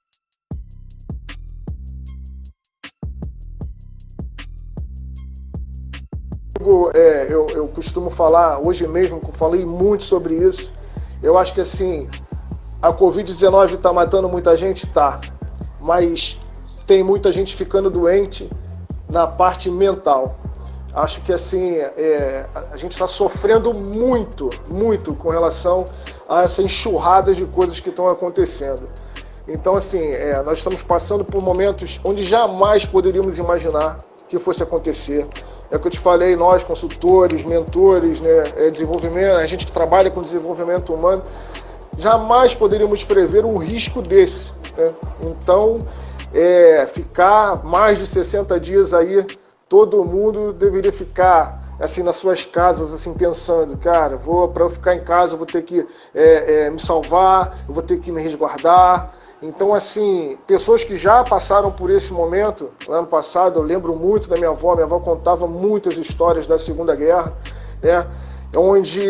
Eu costumo falar, hoje mesmo, que eu falei muito sobre isso. Eu acho que assim, a Covid-19 está matando muita gente, tá. Mas tem muita gente ficando doente na parte mental. Acho que assim, a gente está sofrendo muito, muito com relação a essa enxurrada de coisas que estão acontecendo. Então assim, nós estamos passando por momentos onde jamais poderíamos imaginar que fosse acontecer. É o que eu te falei, nós, consultores, mentores, né, desenvolvimento, a gente que trabalha com desenvolvimento humano, jamais poderíamos prever um risco desse, né? Então, ficar mais de 60 dias aí, todo mundo deveria ficar assim nas suas casas, assim, pensando, cara, para eu ficar em casa eu vou ter que me salvar, eu vou ter que me resguardar. Então, assim, pessoas que já passaram por esse momento, no ano passado, eu lembro muito da minha avó contava muitas histórias da Segunda Guerra, né, onde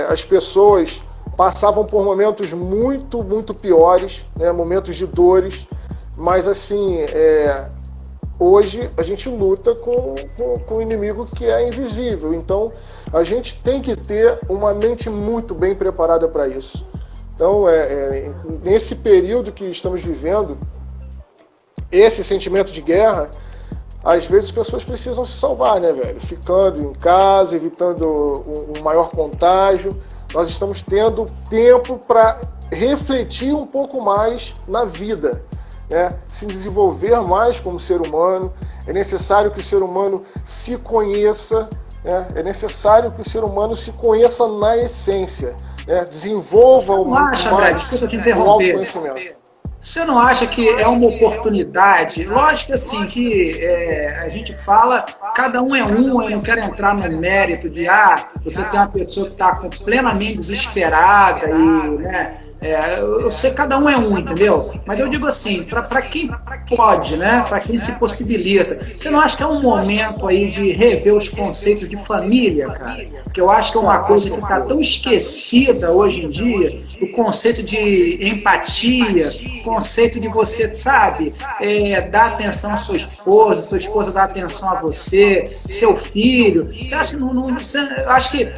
as pessoas passavam por momentos muito, muito piores, né, momentos de dores. Mas assim, hoje a gente luta com um inimigo que é invisível. Então a gente tem que ter uma mente muito bem preparada para isso. Então, nesse período que estamos vivendo, esse sentimento de guerra, às vezes as pessoas precisam se salvar, né, velho? Ficando em casa, evitando um maior contágio. Nós estamos tendo tempo para refletir um pouco mais na vida. Se desenvolver mais como ser humano, é necessário que o ser humano se conheça, é necessário que o ser humano se conheça na essência. né? Desenvolva Você não acha, André, desculpa te o interromper, autoconhecimento. você não acha que é uma oportunidade? Lógico assim que a gente fala, cada um é um, eu não quero entrar no mérito de você tem uma pessoa que está plenamente desesperada e, né, eu sei que cada um é um, entendeu? Mas eu digo assim, para quem pode, né, para quem se possibilita, você não acha que é um momento aí de rever os conceitos de família, cara? Que eu acho que é uma coisa que está tão esquecida hoje em dia, o conceito de empatia, o conceito de você, sabe, dar atenção à sua esposa dar atenção a você, seu filho. Você acha que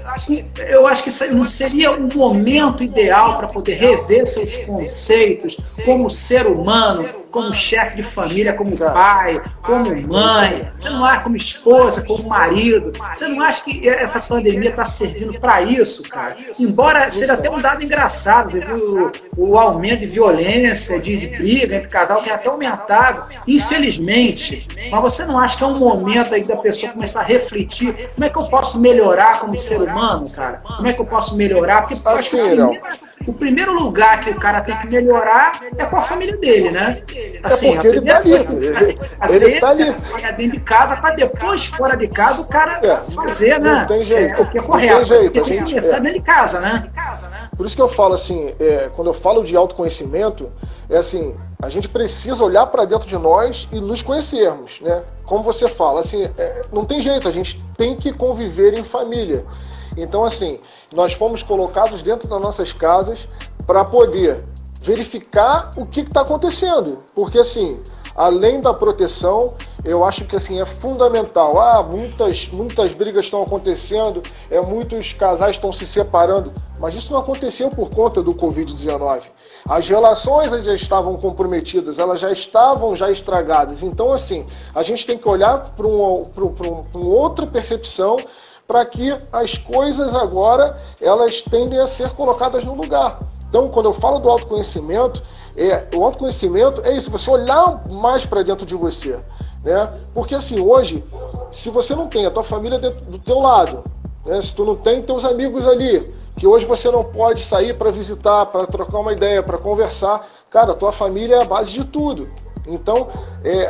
eu acho que isso não seria um momento ideal para poder rever seus conceitos como ser humano, como chefe de família, como pai, como mãe, você não acha como esposa, como marido, você não acha que essa pandemia está servindo para isso, cara? Embora seja até um dado engraçado, você viu o aumento de violência, de briga entre casal tem até aumentado, infelizmente, mas você não acha que é um momento aí da pessoa começar a refletir, como é que eu posso melhorar como ser humano, cara? Como é que eu posso melhorar? Porque o primeiro lugar que o cara tem que melhorar é com a família dele, né? Assim, porque ele tá ali. Ele tá ali. Dentro de casa, para depois, fora de casa, o cara fazer, né? Não tem jeito. O que é correto. Porque tem que começar dentro de casa, né? Por isso que eu falo assim, quando eu falo de autoconhecimento, é assim, a gente precisa olhar para dentro de nós e nos conhecermos, né? Como você fala, assim, não tem jeito, a gente tem que conviver em família. Então, assim, nós fomos colocados dentro das nossas casas para poder verificar o que está acontecendo. Porque, assim, além da proteção, eu acho que assim, é fundamental. Muitas brigas estão acontecendo, muitos casais estão se separando, mas isso não aconteceu por conta do Covid-19. As relações já estavam comprometidas, elas já estavam estragadas. Então, assim, a gente tem que olhar para uma outra percepção para que as coisas agora elas tendem a ser colocadas no lugar. Então, quando eu falo do autoconhecimento, o autoconhecimento é isso, você olhar mais para dentro de você, né? Porque assim, hoje, se você não tem a tua família dentro do teu lado, né? Se tu não tem teus amigos ali, que hoje você não pode sair para visitar, para trocar uma ideia, para conversar, cara, a tua família é a base de tudo. Então,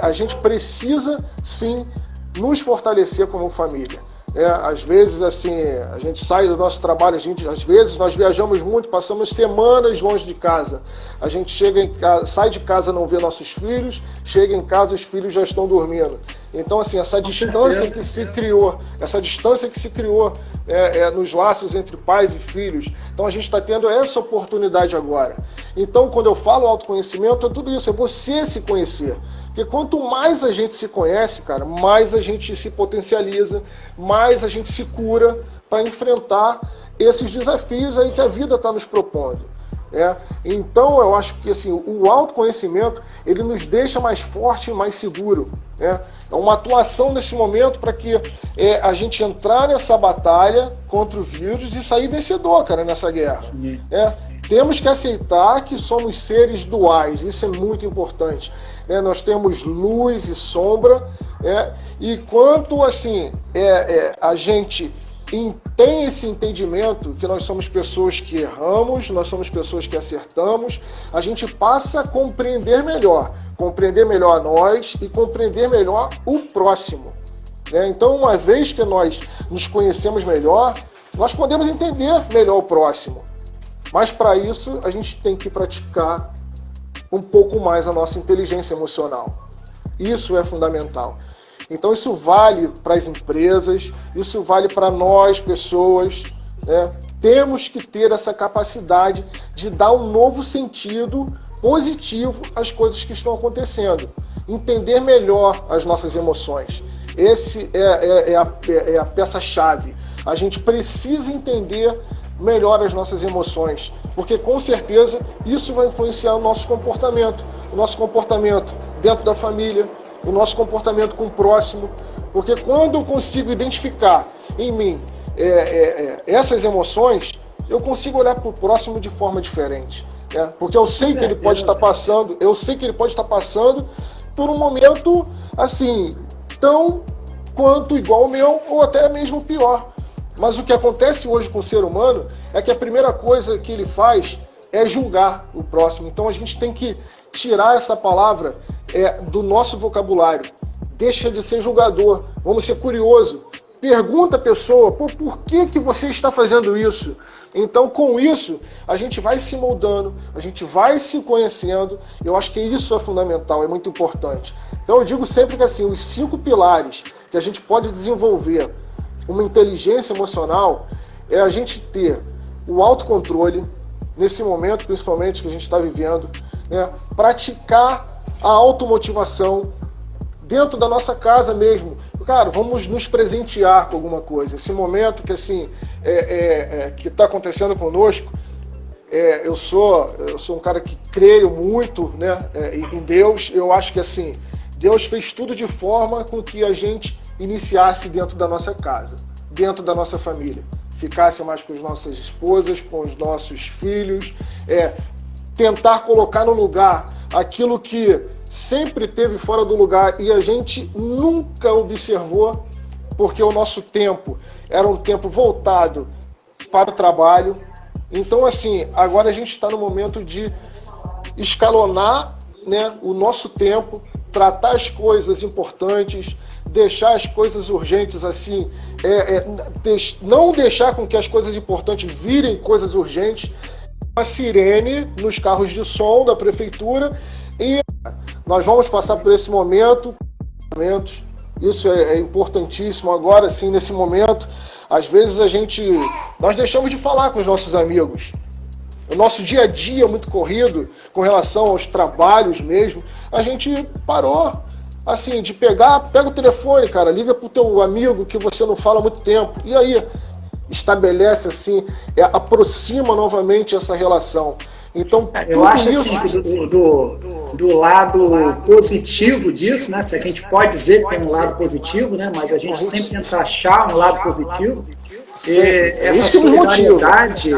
a gente precisa sim nos fortalecer como família. Às vezes, assim, a gente sai do nosso trabalho, às vezes nós viajamos muito, passamos semanas longe de casa. A gente chega em casa, sai de casa, não vê nossos filhos, chega em casa, os filhos já estão dormindo. Então, assim, essa distância que se criou nos laços entre pais e filhos. Então, a gente está tendo essa oportunidade agora. Então, quando eu falo autoconhecimento, é tudo isso, é você se conhecer. Porque quanto mais a gente se conhece, cara, mais a gente se potencializa, mais a gente se cura para enfrentar esses desafios aí que a vida está nos propondo. Então, eu acho que assim, o autoconhecimento ele nos deixa mais forte e mais seguro. É uma atuação nesse momento para que a gente entrar nessa batalha contra o vírus e sair vencedor, cara, nessa guerra. Temos que aceitar que somos seres duais, isso é muito importante. Nós temos luz e sombra, e quanto assim a gente tem esse entendimento que nós somos pessoas que erramos, nós somos pessoas que acertamos, a gente passa a compreender melhor a nós e compreender melhor o próximo. Então, uma vez que nós nos conhecemos melhor, nós podemos entender melhor o próximo. Mas para isso, a gente tem que praticar um pouco mais a nossa inteligência emocional. Isso é fundamental. Então isso vale para as empresas, isso vale para nós, pessoas. Temos que ter essa capacidade de dar um novo sentido positivo às coisas que estão acontecendo. Entender melhor as nossas emoções. Esse é a peça-chave. A gente precisa entender melhor as nossas emoções, porque com certeza isso vai influenciar o nosso comportamento dentro da família, o nosso comportamento com o próximo, porque quando eu consigo identificar em mim essas emoções, eu consigo olhar para o próximo de forma diferente, porque eu sei que ele pode estar passando, por um momento assim tão quanto igual ao meu ou até mesmo pior. Mas o que acontece hoje com o ser humano é que a primeira coisa que ele faz é julgar o próximo. Então a gente tem que tirar essa palavra do nosso vocabulário. Deixa de ser julgador, vamos ser curioso. Pergunta a pessoa, por que você está fazendo isso? Então, com isso, a gente vai se moldando, a gente vai se conhecendo. Eu acho que isso é fundamental, é muito importante. Então, eu digo sempre que assim, os 5 pilares que a gente pode desenvolver uma inteligência emocional é a gente ter o autocontrole, nesse momento, principalmente, que a gente está vivendo, né? Praticar a automotivação dentro da nossa casa mesmo. Cara, vamos nos presentear com alguma coisa. Esse momento que assim que está acontecendo conosco, eu sou um cara que creio muito, né, em Deus. Eu acho que assim, Deus fez tudo de forma com que a gente iniciasse dentro da nossa casa, dentro da nossa família. Ficasse mais com as nossas esposas, com os nossos filhos, tentar colocar no lugar aquilo que sempre teve fora do lugar e a gente nunca observou, porque o nosso tempo era um tempo voltado para o trabalho. Então, assim, agora a gente está no momento de escalonar, né, o nosso tempo, tratar as coisas importantes, deixar as coisas urgentes assim, não deixar com que as coisas importantes virem coisas urgentes. Uma sirene nos carros de som da prefeitura e nós vamos passar por esse momento. Isso é importantíssimo agora, sim, nesse momento. Às vezes nós deixamos de falar com os nossos amigos. O nosso dia a dia é muito corrido com relação aos trabalhos mesmo. A gente parou, assim, de pega o telefone, cara, liga pro teu amigo que você não fala há muito tempo. E aí, estabelece assim, aproxima novamente essa relação. Então, eu acho assim, do lado positivo disso, né? Se a gente pode dizer que tem um lado positivo, né? Mas a gente sempre tenta achar um lado positivo. Essa solidariedade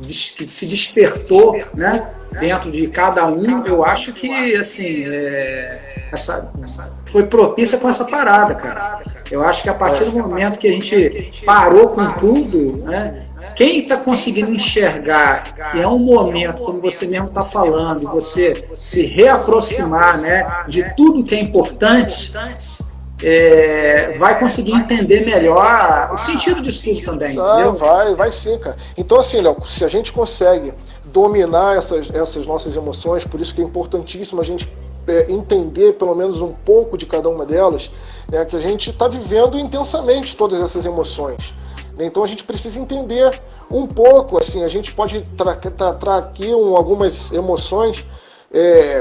que se despertou, né, dentro de cada um, eu acho que assim, foi propícia com essa parada, cara. Eu acho que a partir do momento que a gente parou com tudo, né, quem está conseguindo enxergar que é um momento, como você mesmo está falando, você se reaproximar, né, de tudo que é importante, vai conseguir entender melhor o sentido disso tudo também, entendeu? Vai sim, cara. Então assim, Léo, se a gente consegue dominar essas nossas emoções, por isso que é importantíssimo a gente entender pelo menos um pouco de cada uma delas, né, que a gente está vivendo intensamente todas essas emoções. Então a gente precisa entender um pouco, assim, a gente pode tratar aqui algumas emoções,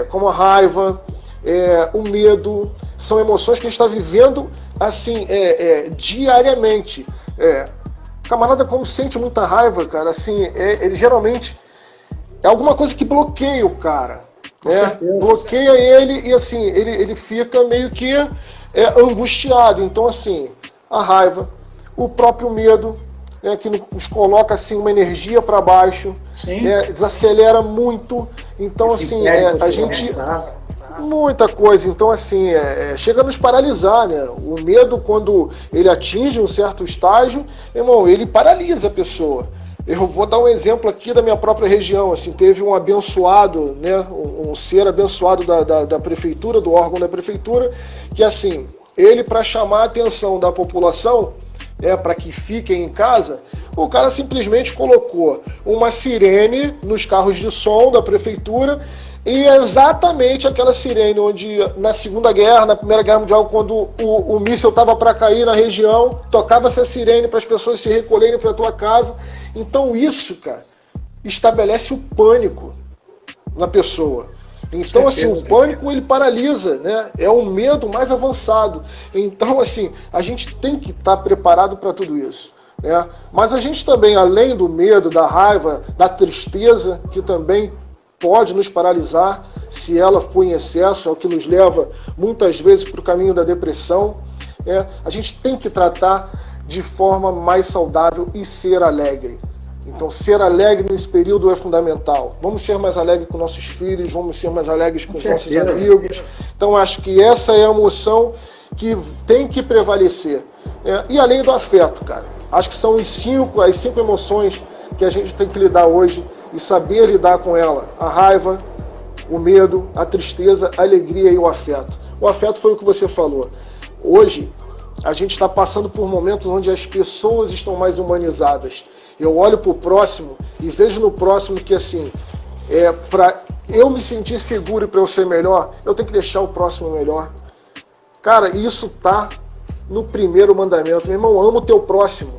como a raiva, o medo, são emoções que a gente está vivendo assim, diariamente. Camarada, como sente muita raiva, cara, assim, ele geralmente é alguma coisa que bloqueia o cara. Bloqueia ele e assim, ele fica meio que angustiado. Então assim, a raiva, o próprio medo, que nos coloca assim uma energia para baixo, desacelera muito. Então assim, a gente muita coisa. Então assim, chega a nos paralisar, né? O medo, quando ele atinge um certo estágio, irmão, ele paralisa a pessoa. Eu vou dar um exemplo aqui da minha própria região. Assim, teve um abençoado, né, um ser abençoado da prefeitura, do órgão da prefeitura, que assim, ele, para chamar a atenção da população, para que fiquem em casa, o cara simplesmente colocou uma sirene nos carros de som da prefeitura, e exatamente aquela sirene onde na Segunda Guerra, na Primeira Guerra Mundial, quando o míssil estava para cair na região, tocava-se a sirene para as pessoas se recolherem para a tua casa. Então isso, cara, estabelece o pânico na pessoa. Então, assim, o pânico, ele paralisa, né? É um medo mais avançado. Então, assim, a gente tem que estar preparado para tudo isso, né? Mas a gente também, além do medo, da raiva, da tristeza, que também pode nos paralisar, se ela for em excesso, é o que nos leva muitas vezes para o caminho da depressão, a gente tem que tratar de forma mais saudável e ser alegre. Então, ser alegre nesse período é fundamental. Vamos ser mais alegres com nossos filhos, vamos ser mais alegres com nossos amigos. Então, acho que essa é a emoção que tem que prevalecer. E além do afeto, cara, Acho que são as cinco emoções que a gente tem que lidar hoje e saber lidar com ela. A raiva, o medo, a tristeza, a alegria e o afeto. O afeto foi o que você falou. Hoje, a gente está passando por momentos onde as pessoas estão mais humanizadas. Eu olho para o próximo e vejo no próximo que, assim, para eu me sentir seguro e para eu ser melhor, eu tenho que deixar o próximo melhor. Cara, isso tá no primeiro mandamento. Meu irmão, ama o teu próximo.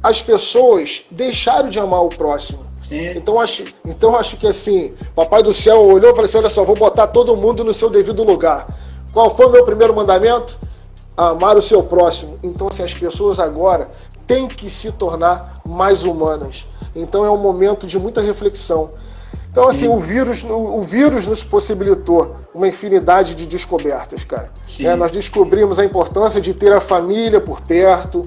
As pessoas deixaram de amar o próximo. Sim, então acho que assim, Papai do Céu olhou e falou assim, olha só, vou botar todo mundo no seu devido lugar. Qual foi o meu primeiro mandamento? Amar o seu próximo. Então assim, as pessoas agora têm que se tornar mais humanas. Então é um momento de muita reflexão. Então, assim, o vírus nos possibilitou uma infinidade de descobertas, cara. Nós descobrimos a importância de ter a família por perto,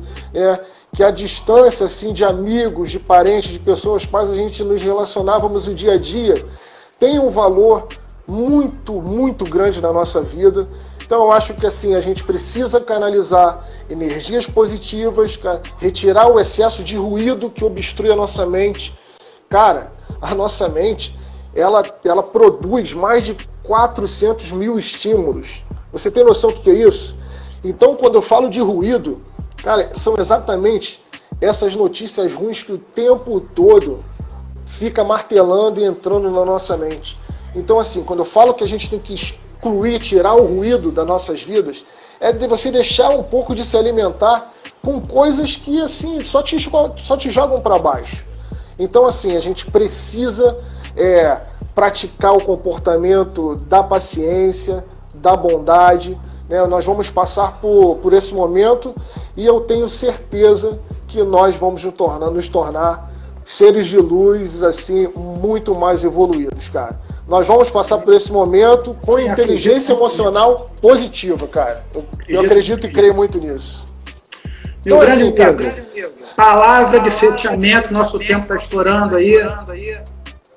que a distância, assim, de amigos, de parentes, de pessoas com as quais a gente nos relacionávamos no dia a dia, tem um valor muito, muito grande na nossa vida. Então, eu acho que, assim, a gente precisa canalizar energias positivas, cara, retirar o excesso de ruído que obstrui a nossa mente. Cara, a nossa mente, ela produz mais de 400 mil estímulos. Você tem noção do que é isso? Então, quando eu falo de ruído, cara, são exatamente essas notícias ruins que o tempo todo fica martelando e entrando na nossa mente. Então, assim, quando eu falo que a gente tem que excluir, tirar o ruído das nossas vidas, é de você deixar um pouco de se alimentar com coisas que, assim, só te jogam para baixo. Então, assim, a gente precisa praticar o comportamento da paciência, da bondade, né? Nós vamos passar por esse momento e eu tenho certeza que nós vamos nos tornar seres de luz, assim, muito mais evoluídos, cara. Nós vamos passar por esse momento com inteligência emocional positiva, cara. Eu acredito e creio muito nisso. Meu grande amigo, palavra de fechamento, nosso tempo está estourando aí.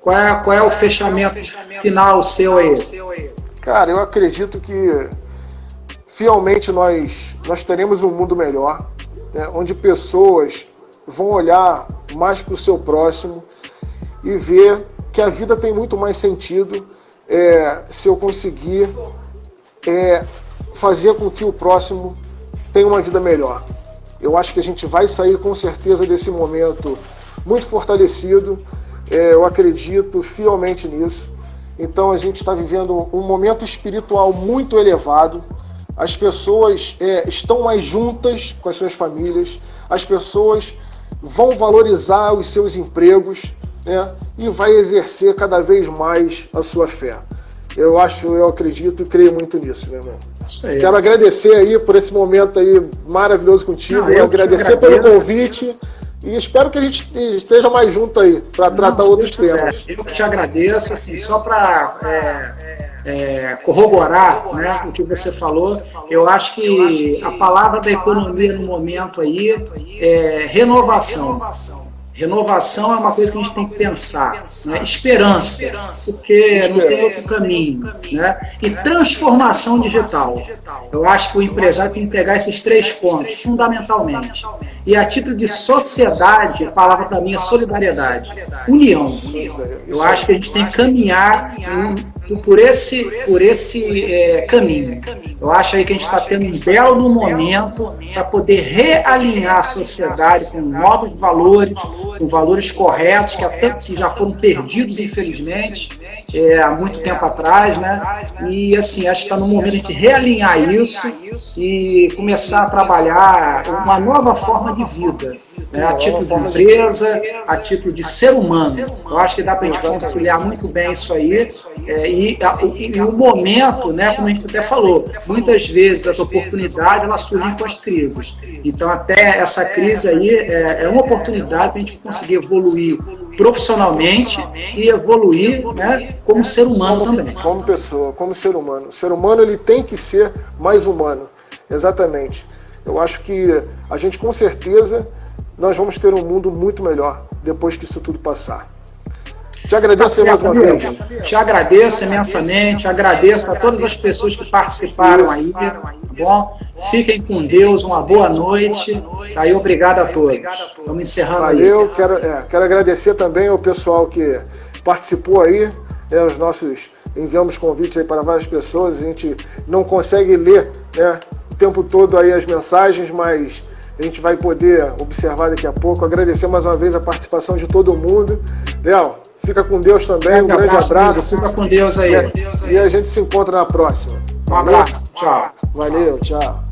Qual é o fechamento final seu aí? Cara, eu acredito que finalmente nós teremos um mundo melhor, né, onde pessoas vão olhar mais para o seu próximo e ver que a vida tem muito mais sentido se eu conseguir fazer com que o próximo tenha uma vida melhor. Eu acho que a gente vai sair com certeza desse momento muito fortalecido. Eu acredito fielmente nisso. Então a gente está vivendo um momento espiritual muito elevado. As pessoas estão mais juntas com as suas famílias. As pessoas vão valorizar os seus empregos, né? E vai exercer cada vez mais a sua fé. Eu acredito e creio muito nisso, meu irmão. Quero agradecer aí por esse momento aí maravilhoso contigo, agradecer pelo convite e espero que a gente esteja mais junto aí para tratar outros temas. Eu que te agradeço, assim, só para corroborar, né, o que você falou, eu acho que a palavra da economia no momento aí é renovação. Renovação é uma coisa que a gente tem que pensar, né? Esperança, porque não tem outro caminho, né? E transformação digital. Eu acho que o empresário tem que pegar esses 3 pontos, fundamentalmente. E a título de sociedade, a palavra para mim é solidariedade, união. Eu acho que a gente tem que caminhar por esse caminho. Eu acho aí que a gente está tendo um belo momento para poder realinhar a sociedade com novos valores, com valores corretos, que já foram perdidos, infelizmente, há muito tempo atrás, né? E assim, acho que está no momento de a gente realinhar isso e começar a trabalhar uma nova forma de vida, né? A título de empresa, a título de ser humano. Eu acho que dá para a gente conciliar muito bem isso aí. E o momento, né, como a gente até falou, muitas vezes as oportunidades elas surgem com as crises. Então até essa crise aí é uma oportunidade para a gente conseguir evoluir profissionalmente e evoluir, né, como ser humano também. Como pessoa, como ser humano. O ser humano ele tem que ser mais humano. Exatamente. Eu acho que a gente com certeza nós vamos ter um mundo muito melhor depois que isso tudo passar. Te agradeço mais uma vez. Te agradeço imensamente, agradeço a todas as pessoas que participaram aí, tá bom? Fiquem com Deus, uma boa noite, tá aí, obrigado a todos. Estamos encerrando aí. Valeu, quero agradecer também ao pessoal que participou aí, os nossos, enviamos convites aí para várias pessoas, a gente não consegue ler, né, o tempo todo aí as mensagens, mas a gente vai poder observar daqui a pouco. Agradecer mais uma vez a participação de todo mundo. Léo, fica com Deus também, um grande abraço. Amigo, fica com Deus aí. E a gente se encontra na próxima. Um abraço, tchau. Valeu, tchau.